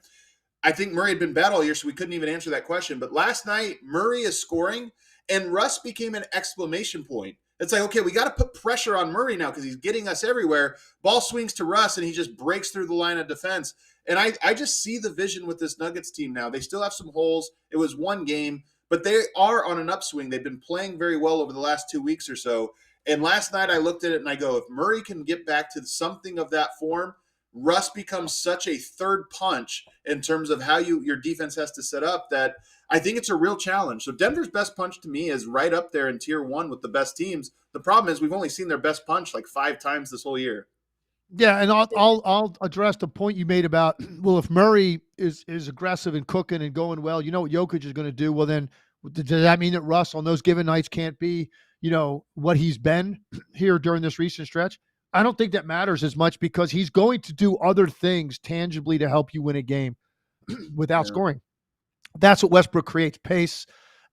I think Murray had been bad all year, so we couldn't even answer that question. But last night, Murray is scoring, and Russ became an exclamation point. It's like, okay, we got to put pressure on Murray now because he's getting us everywhere. Ball swings to Russ, and he just breaks through the line of defense. And I just see the vision with this Nuggets team now. They still have some holes. It was one game, but they are on an upswing. They've been playing very well over the last 2 weeks or so. And last night I looked at it and I go, if Murray can get back to something of that form, Russ becomes such a third punch in terms of how your defense has to set up that I think it's a real challenge. So Denver's best punch to me is right up there in tier 1 with the best teams. The problem is we've only seen their best punch like 5 times this whole year. Yeah, and I'll address the point you made about, well, if Murray is aggressive and cooking and going well, you know what Jokic is going to do. Well, then does that mean that Russ on those given nights can't be, what he's been here during this recent stretch? I don't think that matters as much because he's going to do other things tangibly to help you win a game without scoring. That's what Westbrook creates: pace,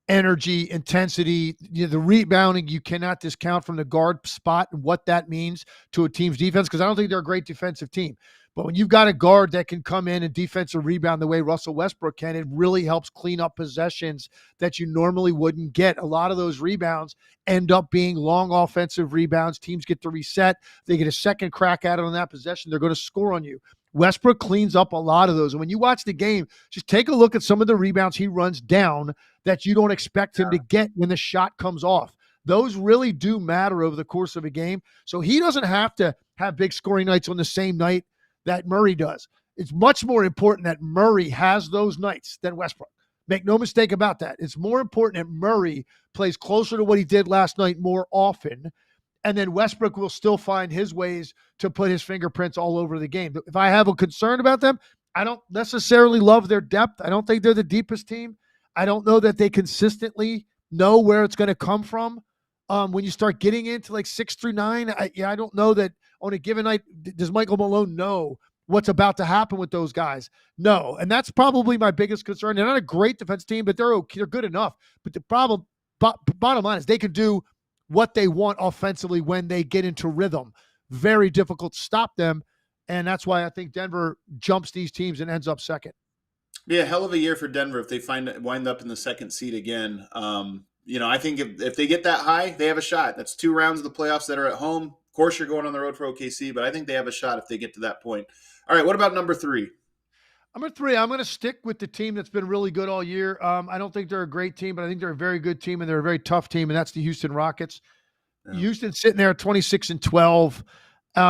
energy, intensity, the rebounding. You cannot discount from the guard spot and what that means to a team's defense, because I don't think they're a great defensive team. But when you've got a guard that can come in and defensive rebound the way Russell Westbrook can, it really helps clean up possessions that you normally wouldn't get. A lot of those rebounds end up being long offensive rebounds. Teams get to reset. They get a second crack at it on that possession. They're going to score on you. Westbrook cleans up a lot of those. And when you watch the game, just take a look at some of the rebounds he runs down that you don't expect him to get when the shot comes off. Those really do matter over the course of a game. So he doesn't have to have big scoring nights on the same night that Murray does. It's much more important that Murray has those nights than Westbrook. Make no mistake about that. It's more important that Murray plays closer to what he did last night more often, and then Westbrook will still find his ways to put his fingerprints all over the game. If I have a concern about them, I don't necessarily love their depth. I don't think they're the deepest team. I don't know that they consistently know where it's going to come from. When you start getting into like 6 through 9, I don't know that on a given night, does Michael Malone know what's about to happen with those guys? No. And that's probably my biggest concern. They're not a great defense team, but they're okay. They're good enough. But the problem, bottom line is they can do what they want offensively when they get into rhythm. Very difficult to stop them. And that's why I think Denver jumps these teams and ends up second. Yeah, hell of a year for Denver if they wind up in the second seed again. I think if they get that high, they have a shot. That's 2 rounds of the playoffs that are at home. Of course, you're going on the road for OKC, but I think they have a shot if they get to that point. All right, what about number 3? Number 3, I'm going to stick with the team that's been really good all year. I don't think they're a great team, but I think they're a very good team, and they're a very tough team, and that's the Houston Rockets. Yeah. Houston sitting there at 26-12.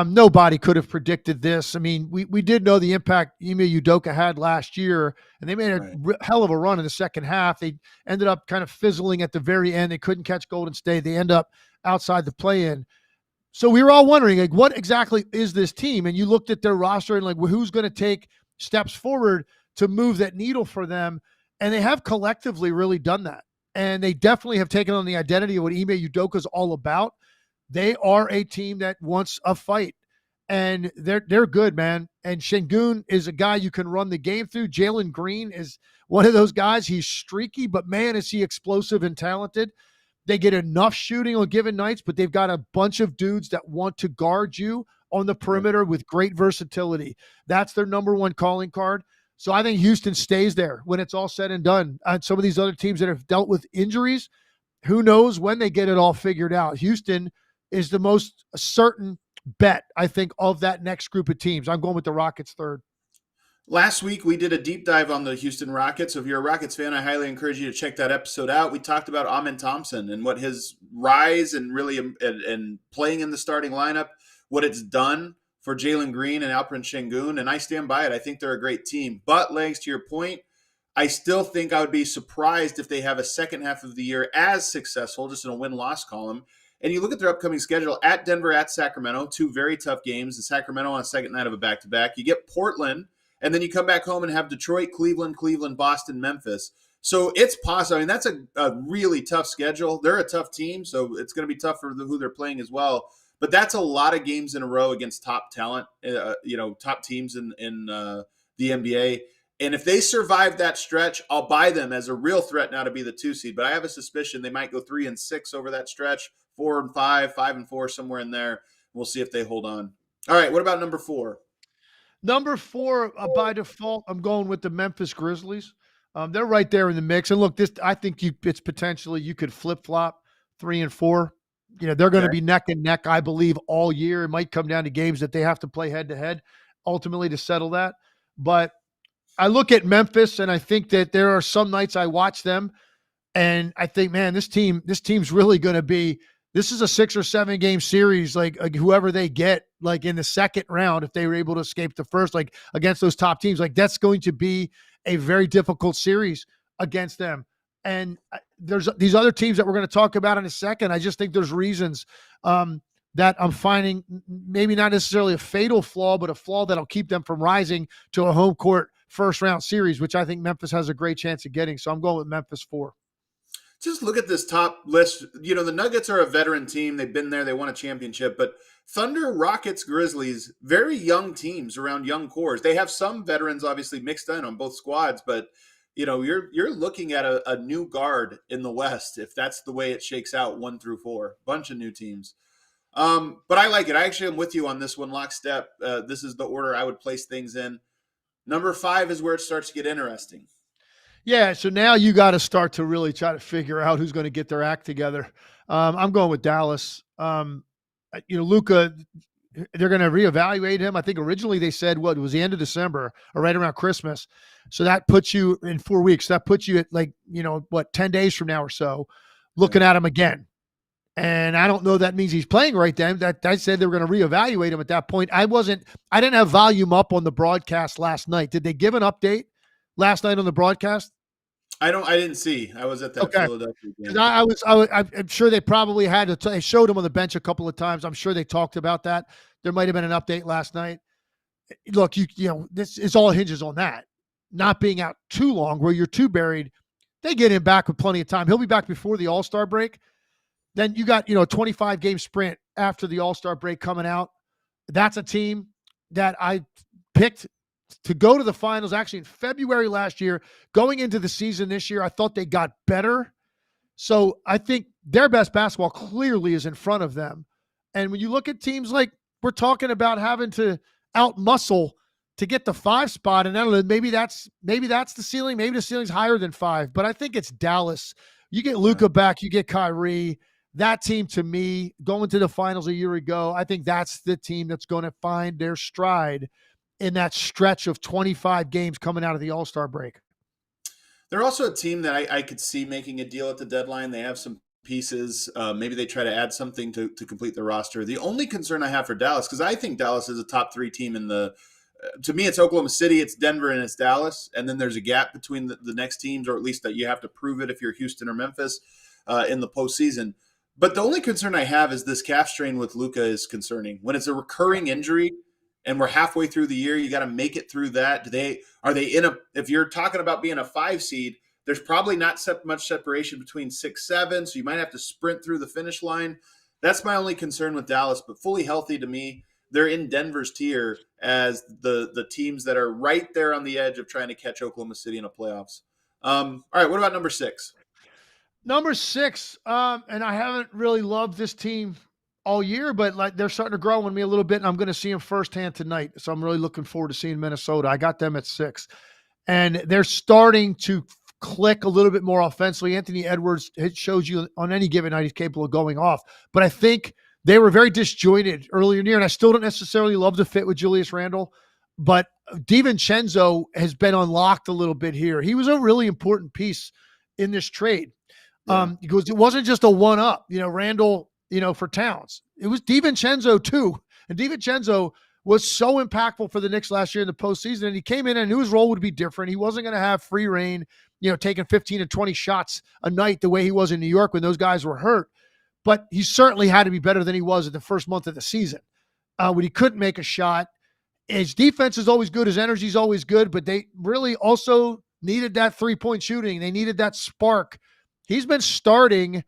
Nobody could have predicted this. I mean, we did know the impact Ime Udoka had last year, and they made a hell of a run in the second half. They ended up kind of fizzling at the very end. They couldn't catch Golden State. They end up outside the play-in. So we were all wondering, like, what exactly is this team? And you looked at their roster and, like, well, who's going to take steps forward to move that needle for them? And they have collectively really done that. And they definitely have taken on the identity of what Ime Udoka is all about. They are a team that wants a fight, and they're good, man. And Şengün is a guy you can run the game through. Jalen Green is one of those guys. He's streaky, but man, is he explosive and talented. They get enough shooting on given nights, but they've got a bunch of dudes that want to guard you on the perimeter with great versatility. That's their number one calling card. So I think Houston stays there when it's all said and done. And some of these other teams that have dealt with injuries, who knows when they get it all figured out. Houston is the most certain bet, I think, of that next group of teams. I'm going with the Rockets third. Last week, we did a deep dive on the Houston Rockets. So if you're a Rockets fan, I highly encourage you to check that episode out. We talked about Amen Thompson and what his rise and really and playing in the starting lineup, what it's done for Jalen Green and Alperen Şengün, and I stand by it. I think they're a great team. But, Legs, to your point, I still think I would be surprised if they have a second half of the year as successful, just in a win-loss column. And you look at their upcoming schedule, at Denver, at Sacramento, 2 very tough games. The Sacramento on a second night of a back-to-back. You get Portland, and then you come back home and have Detroit, Cleveland, Boston, Memphis. So it's possible. I mean, that's a really tough schedule. They're a tough team, so it's going to be tough for who they're playing as well. But that's a lot of games in a row against top talent, top teams in the NBA. And if they survive that stretch, I'll buy them as a real threat now to be the 2 seed. But I have a suspicion they might go 3-6 over that stretch, 4-5, 5-4, somewhere in there. We'll see if they hold on. All right, what about number 4? Number 4, by default, I'm going with the Memphis Grizzlies. They're right there in the mix. And look, I think it's potentially you could flip flop 3 and 4. They're going to Okay. be neck and neck, I believe, all year. It might come down to games that they have to play head to head ultimately to settle that. But I look at Memphis and I think that there are some nights I watch them and I think, man, this team's really going to be. This is a 6 or 7 game series. Like whoever they get, like in the second round, if they were able to escape the first, like against those top teams, like that's going to be a very difficult series against them. And there's these other teams that we're going to talk about in a second. I just think there's reasons that I'm finding maybe not necessarily a fatal flaw, but a flaw that'll keep them from rising to a home court first round series, which I think Memphis has a great chance of getting. So I'm going with Memphis 4. Just look at this top list. The Nuggets are a veteran team. They've been there. They won a championship. But Thunder, Rockets, Grizzlies, very young teams around young cores. They have some veterans obviously mixed in on both squads, but you're looking at a new guard in the West if that's the way it shakes out 1 through 4. Bunch of new teams. But I like it. I actually am with you on this one, lockstep. This is the order I would place things in. Number 5 is where it starts to get interesting. Yeah, so now you got to start to really try to figure out who's going to get their act together. I'm going with Dallas. Luka, they're going to reevaluate him. I think originally they said it was the end of December or right around Christmas. So that puts you in 4 weeks. That puts you at 10 days from now or so, looking at him again. And I don't know that means he's playing right then. That I said they were going to reevaluate him at that point. I didn't have volume up on the broadcast last night. Did they give an update last night on the broadcast? I didn't see. I was at that Philadelphia game. I'm sure they probably had to. They showed him on the bench a couple of times. I'm sure they talked about that. There might have been an update last night. Look, this is all hinges on that not being out too long, where you're too buried. They get him back with plenty of time. He'll be back before the All-Star break. Then you got a 25 game sprint after the All-Star break coming out. That's a team that I picked to go to the finals actually in February last year. Going into the season this year, I thought they got better. So I think their best basketball clearly is in front of them. And when you look at teams like we're talking about having to out-muscle to get the 5 spot, and I don't know, maybe that's the ceiling. Maybe the ceiling's higher than 5, but I think it's Dallas. You get Luka back, you get Kyrie. That team, to me, going to the finals a year ago, I think that's the team that's going to find their stride in that stretch of 25 games coming out of the All-Star break. They're also a team that I could see making a deal at the deadline. They have some pieces. Maybe they try to add something to complete the roster. The only concern I have for Dallas, because I think Dallas is a top 3 team in the to me, it's Oklahoma City, it's Denver, and it's Dallas. And then there's a gap between the next teams, or at least that you have to prove it if you're Houston or Memphis in the postseason. But the only concern I have is this calf strain with Luka is concerning. When it's a recurring injury and we're halfway through the year, you got to make it through that. If you're talking about being a 5 seed, there's probably not much separation between 6, 7, so you might have to sprint through the finish line. That's my only concern with Dallas, but fully healthy to me. They're in Denver's tier as the teams that are right there on the edge of trying to catch Oklahoma City in the playoffs. All right, what about number 6? Number 6, and I haven't really loved this team all year, but they're starting to grow on me a little bit, and I'm going to see them firsthand tonight. So I'm really looking forward to seeing Minnesota. I got them at 6, and they're starting to click a little bit more offensively. Anthony Edwards, it shows you on any given night he's capable of going off, but I think they were very disjointed earlier in the year, and I still don't necessarily love the fit with Julius Randle, but DiVincenzo has been unlocked a little bit here. He was a really important piece in this trade. Because it wasn't just a one-up, Randall, for Towns. It was DiVincenzo too. And DiVincenzo was so impactful for the Knicks last year in the postseason. And he came in and knew his role would be different. He wasn't going to have free reign, taking 15 to 20 shots a night the way he was in New York when those guys were hurt. But he certainly had to be better than he was in the first month of the season when he couldn't make a shot. His defense is always good. His energy is always good. But they really also needed that three-point shooting. They needed that spark. He's been starting,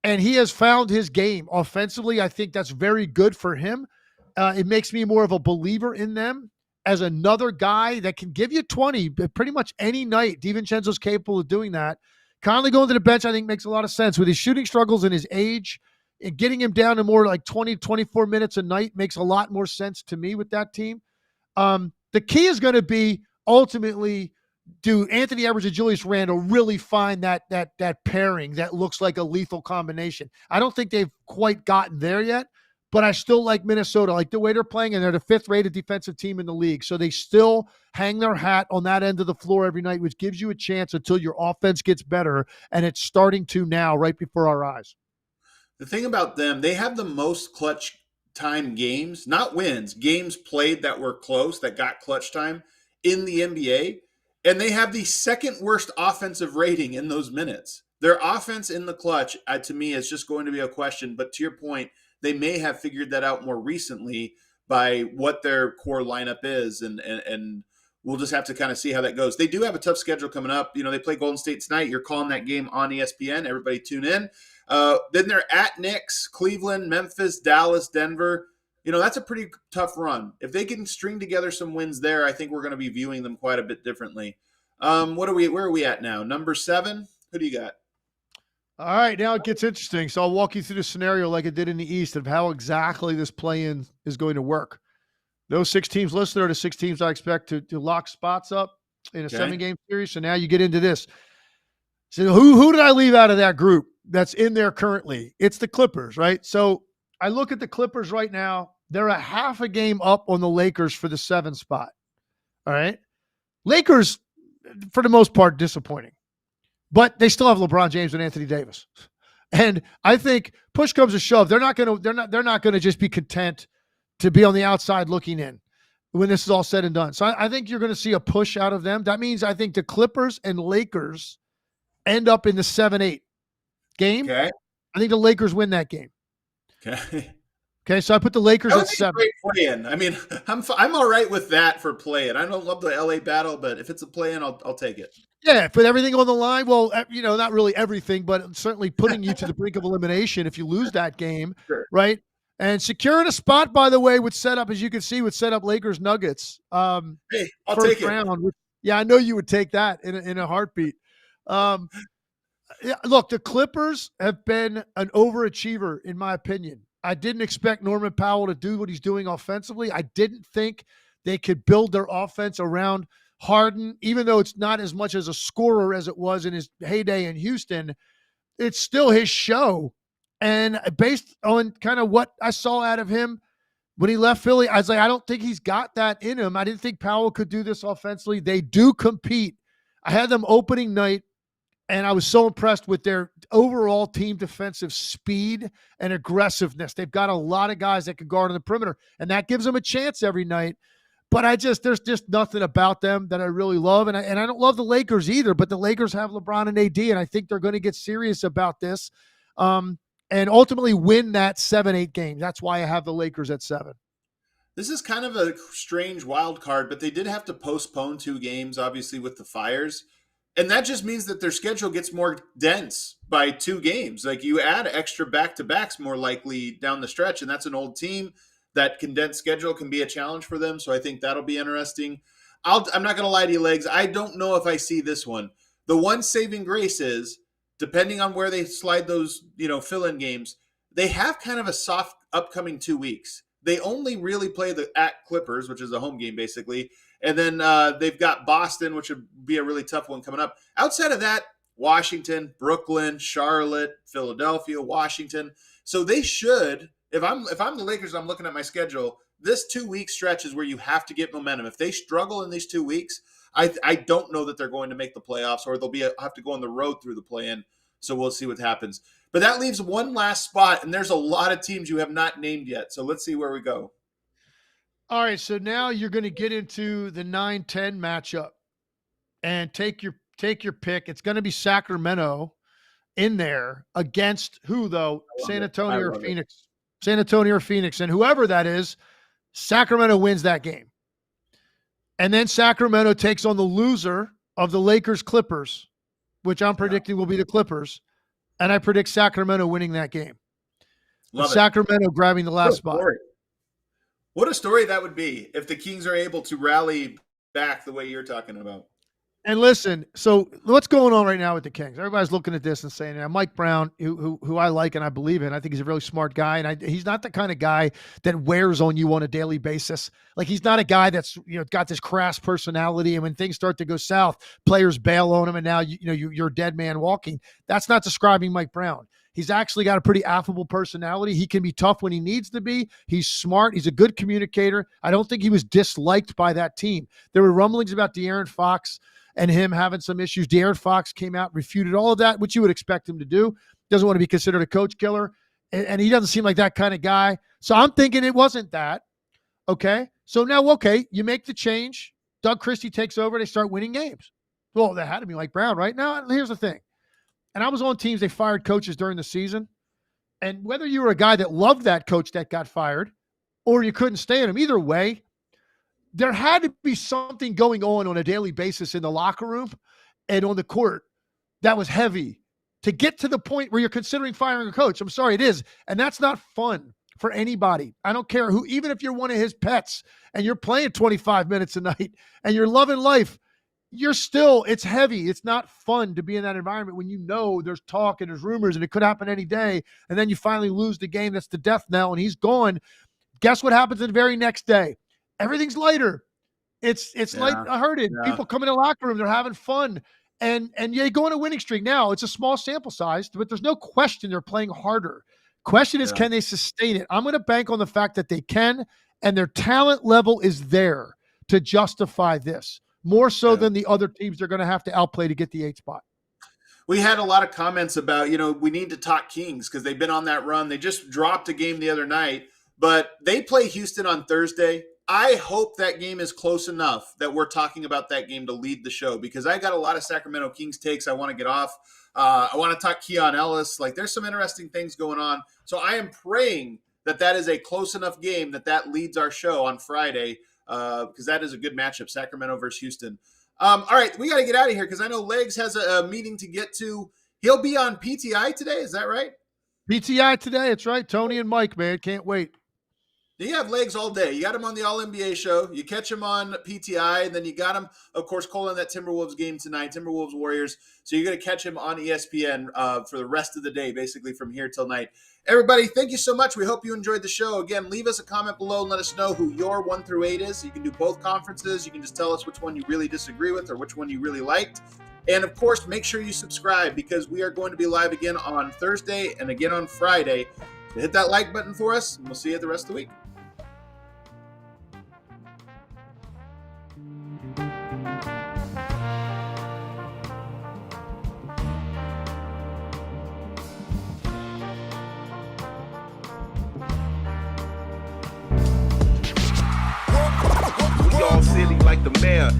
and he has found his game. Offensively, I think that's very good for him. It makes me more of a believer in them as another guy that can give you 20 pretty much any night. DiVincenzo's capable of doing that. Conley going to the bench, I think, makes a lot of sense. With his shooting struggles and his age, and getting him down to more like 20, 24 minutes a night makes a lot more sense to me with that team. The key is going to be ultimately, do Anthony Edwards and Julius Randle really find that pairing that looks like a lethal combination? I don't think they've quite gotten there yet, but I still like Minnesota, like the way they're playing, and they're the 5th-rated defensive team in the league. So they still hang their hat on that end of the floor every night, which gives you a chance until your offense gets better, and it's starting to now, right before our eyes. The thing about them, they have the most clutch time games, not wins, games played that were close, that got clutch time in the NBA. And they have the second worst offensive rating in those minutes. Their offense in the clutch, to me, is just going to be a question. But to your point, they may have figured that out more recently by what their core lineup is. And we'll just have to kind of see how that goes. They do have a tough schedule coming up. They play Golden State tonight. You're calling that game on ESPN. Everybody tune in. Then they're at Knicks, Cleveland, Memphis, Dallas, Denver. That's a pretty tough run. If they can string together some wins there, I think we're going to be viewing them quite a bit differently. Where are we at now? Number 7? Who do you got? All right, now it gets interesting. So I'll walk you through the scenario like it did in the East of how exactly this play-in is going to work. Those 6 teams listed are the 6 teams I expect to lock spots up in a 7-game series. So now you get into this. So who did I leave out of that group that's in there currently? It's the Clippers, right? So I look at the Clippers right now. They're a half a game up on the Lakers for the 7 spot. All right. Lakers, for the most part, disappointing, but they still have LeBron James and Anthony Davis. And I think push comes to shove, they're not going to just be content to be on the outside looking in when this is all said and done. So I think you're going to see a push out of them. That means I think the Clippers and Lakers end up in the 7-8 game. Okay. I think the Lakers win that game. Okay, so I put the Lakers at 7. Great play-in. I mean, I'm all right with that for play-in. I don't love the LA battle, but if it's a play-in, I'll take it. Yeah, put everything on the line. Well, not really everything, but certainly putting you to the brink of elimination if you lose that game, sure. Right? And securing a spot, by the way, would set up, as you can see, would set up Lakers Nuggets. Hey, I'll take round. Yeah, I know you would take that in a heartbeat. Look, the Clippers have been an overachiever, in my opinion. I didn't expect Norman Powell to do what he's doing offensively. I didn't think they could build their offense around Harden, even though it's not as much as a scorer as it was in his heyday in Houston. It's still his show. And based on kind of what I saw out of him when he left Philly, I was like, I don't think he's got that in him. I didn't think Powell could do this offensively. They do compete. I had them opening night, and I was so impressed with their overall team defensive speed and aggressiveness. They've got a lot of guys that can guard on the perimeter, and that gives them a chance every night. But there's just nothing about them that I really love. And I don't love the Lakers either, but the Lakers have LeBron and AD, and I think they're going to get serious about this and ultimately win that 7-8 game. That's why I have the Lakers at 7. This is kind of a strange wild card, but they did have to postpone 2 games, obviously, with the fires. And that just means that their schedule gets more dense by 2 games. Like, you add extra back-to-backs more likely down the stretch, and that's an old team. That condensed schedule can be a challenge for them, so I think that'll be interesting. I'm not going to lie to you, Legs. I don't know if I see this one. The one saving grace is, depending on where they slide those, fill-in games, they have kind of a soft upcoming 2 weeks. They only really play the at Clippers, which is a home game basically, and then they've got Boston, which would be a really tough one coming up. Outside of that, Washington, Brooklyn, Charlotte, Philadelphia, Washington. So they should, if I'm the Lakers, I'm looking at my schedule, this 2-week stretch is where you have to get momentum. If they struggle in these 2 weeks, I don't know that they're going to make the playoffs, or they'll have to go on the road through the play-in. So we'll see what happens. But that leaves one last spot, and there's a lot of teams you have not named yet. So let's see where we go. All right, so now you're going to get into the 9-10 matchup and take your pick. It's going to be Sacramento in there against who, though? San Antonio or Phoenix. San Antonio or Phoenix. And whoever that is, Sacramento wins that game. And then Sacramento takes on the loser of the Lakers-Clippers, which I'm predicting will be the Clippers. And I predict Sacramento winning that game. Sacramento grabbing the last spot. What a story that would be if the Kings are able to rally back the way you're talking about. And listen, so what's going on right now with the Kings? Everybody's looking at this and saying, yeah, Mike Brown, who I like and I believe in, I think he's a really smart guy, and he's not the kind of guy that wears on you on a daily basis. Like, he's not a guy that's got this crass personality, and when things start to go south, players bail on him, and now you're a dead man walking. That's not describing Mike Brown. He's actually got a pretty affable personality. He can be tough when he needs to be. He's smart. He's a good communicator. I don't think he was disliked by that team. There were rumblings about De'Aaron Fox and him having some issues. De'Aaron Fox came out, refuted all of that, which you would expect him to do. Doesn't want to be considered a coach killer, and he doesn't seem like that kind of guy. So I'm thinking it wasn't that. Okay? So now, you make the change. Doug Christie takes over. They start winning games. Well, that had to be Mike Brown, right? Now, here's the thing. And I was on teams, they fired coaches during the season. And whether you were a guy that loved that coach that got fired or you couldn't stand him, either way, there had to be something going on a daily basis in the locker room and on the court that was heavy to get to the point where you're considering firing a coach. I'm sorry, it is. And that's not fun for anybody. I don't care who, even if you're one of his pets and you're playing 25 minutes a night and you're loving life, it's heavy. It's not fun to be in that environment when there's talk and there's rumors and it could happen any day. And then you finally lose the game. That's the death knell and he's gone. Guess what happens the very next day? Everything's lighter. It's light-hearted. Yeah. People come in the locker room. They're having fun. And you go on a winning streak. Now, it's a small sample size, but there's no question they're playing harder. Question is, can they sustain it? I'm going to bank on the fact that they can, and their talent level is there to justify this, more so than the other teams they're going to have to outplay to get the 8th spot. We had a lot of comments about, we need to talk Kings because they've been on that run. They just dropped a game the other night, but they play Houston on Thursday. I hope that game is close enough that we're talking about that game to lead the show because I got a lot of Sacramento Kings takes I want to get off. I want to talk Keon Ellis. Like, there's some interesting things going on. So I am praying that is a close enough game that leads our show on Friday because that is a good matchup, Sacramento versus Houston. All right, we got to get out of here because I know Legs has a meeting to get to. He'll be on PTI today. Is that right? PTI today. It's right. Tony and Mike, man. Can't wait. You have Legs all day. You got him on the All-NBA show. You catch him on PTI, and then you got him, of course, calling that Timberwolves game tonight, Timberwolves Warriors. So you're going to catch him on ESPN for the rest of the day, basically from here till night. Everybody, thank you so much. We hope you enjoyed the show. Again, leave us a comment below and let us know who your 1 through 8 is. You can do both conferences. You can just tell us which one you really disagree with or which one you really liked. And, of course, make sure you subscribe because we are going to be live again on Thursday and again on Friday. So hit that like button for us, and we'll see you the rest of the week. All city like the mayor.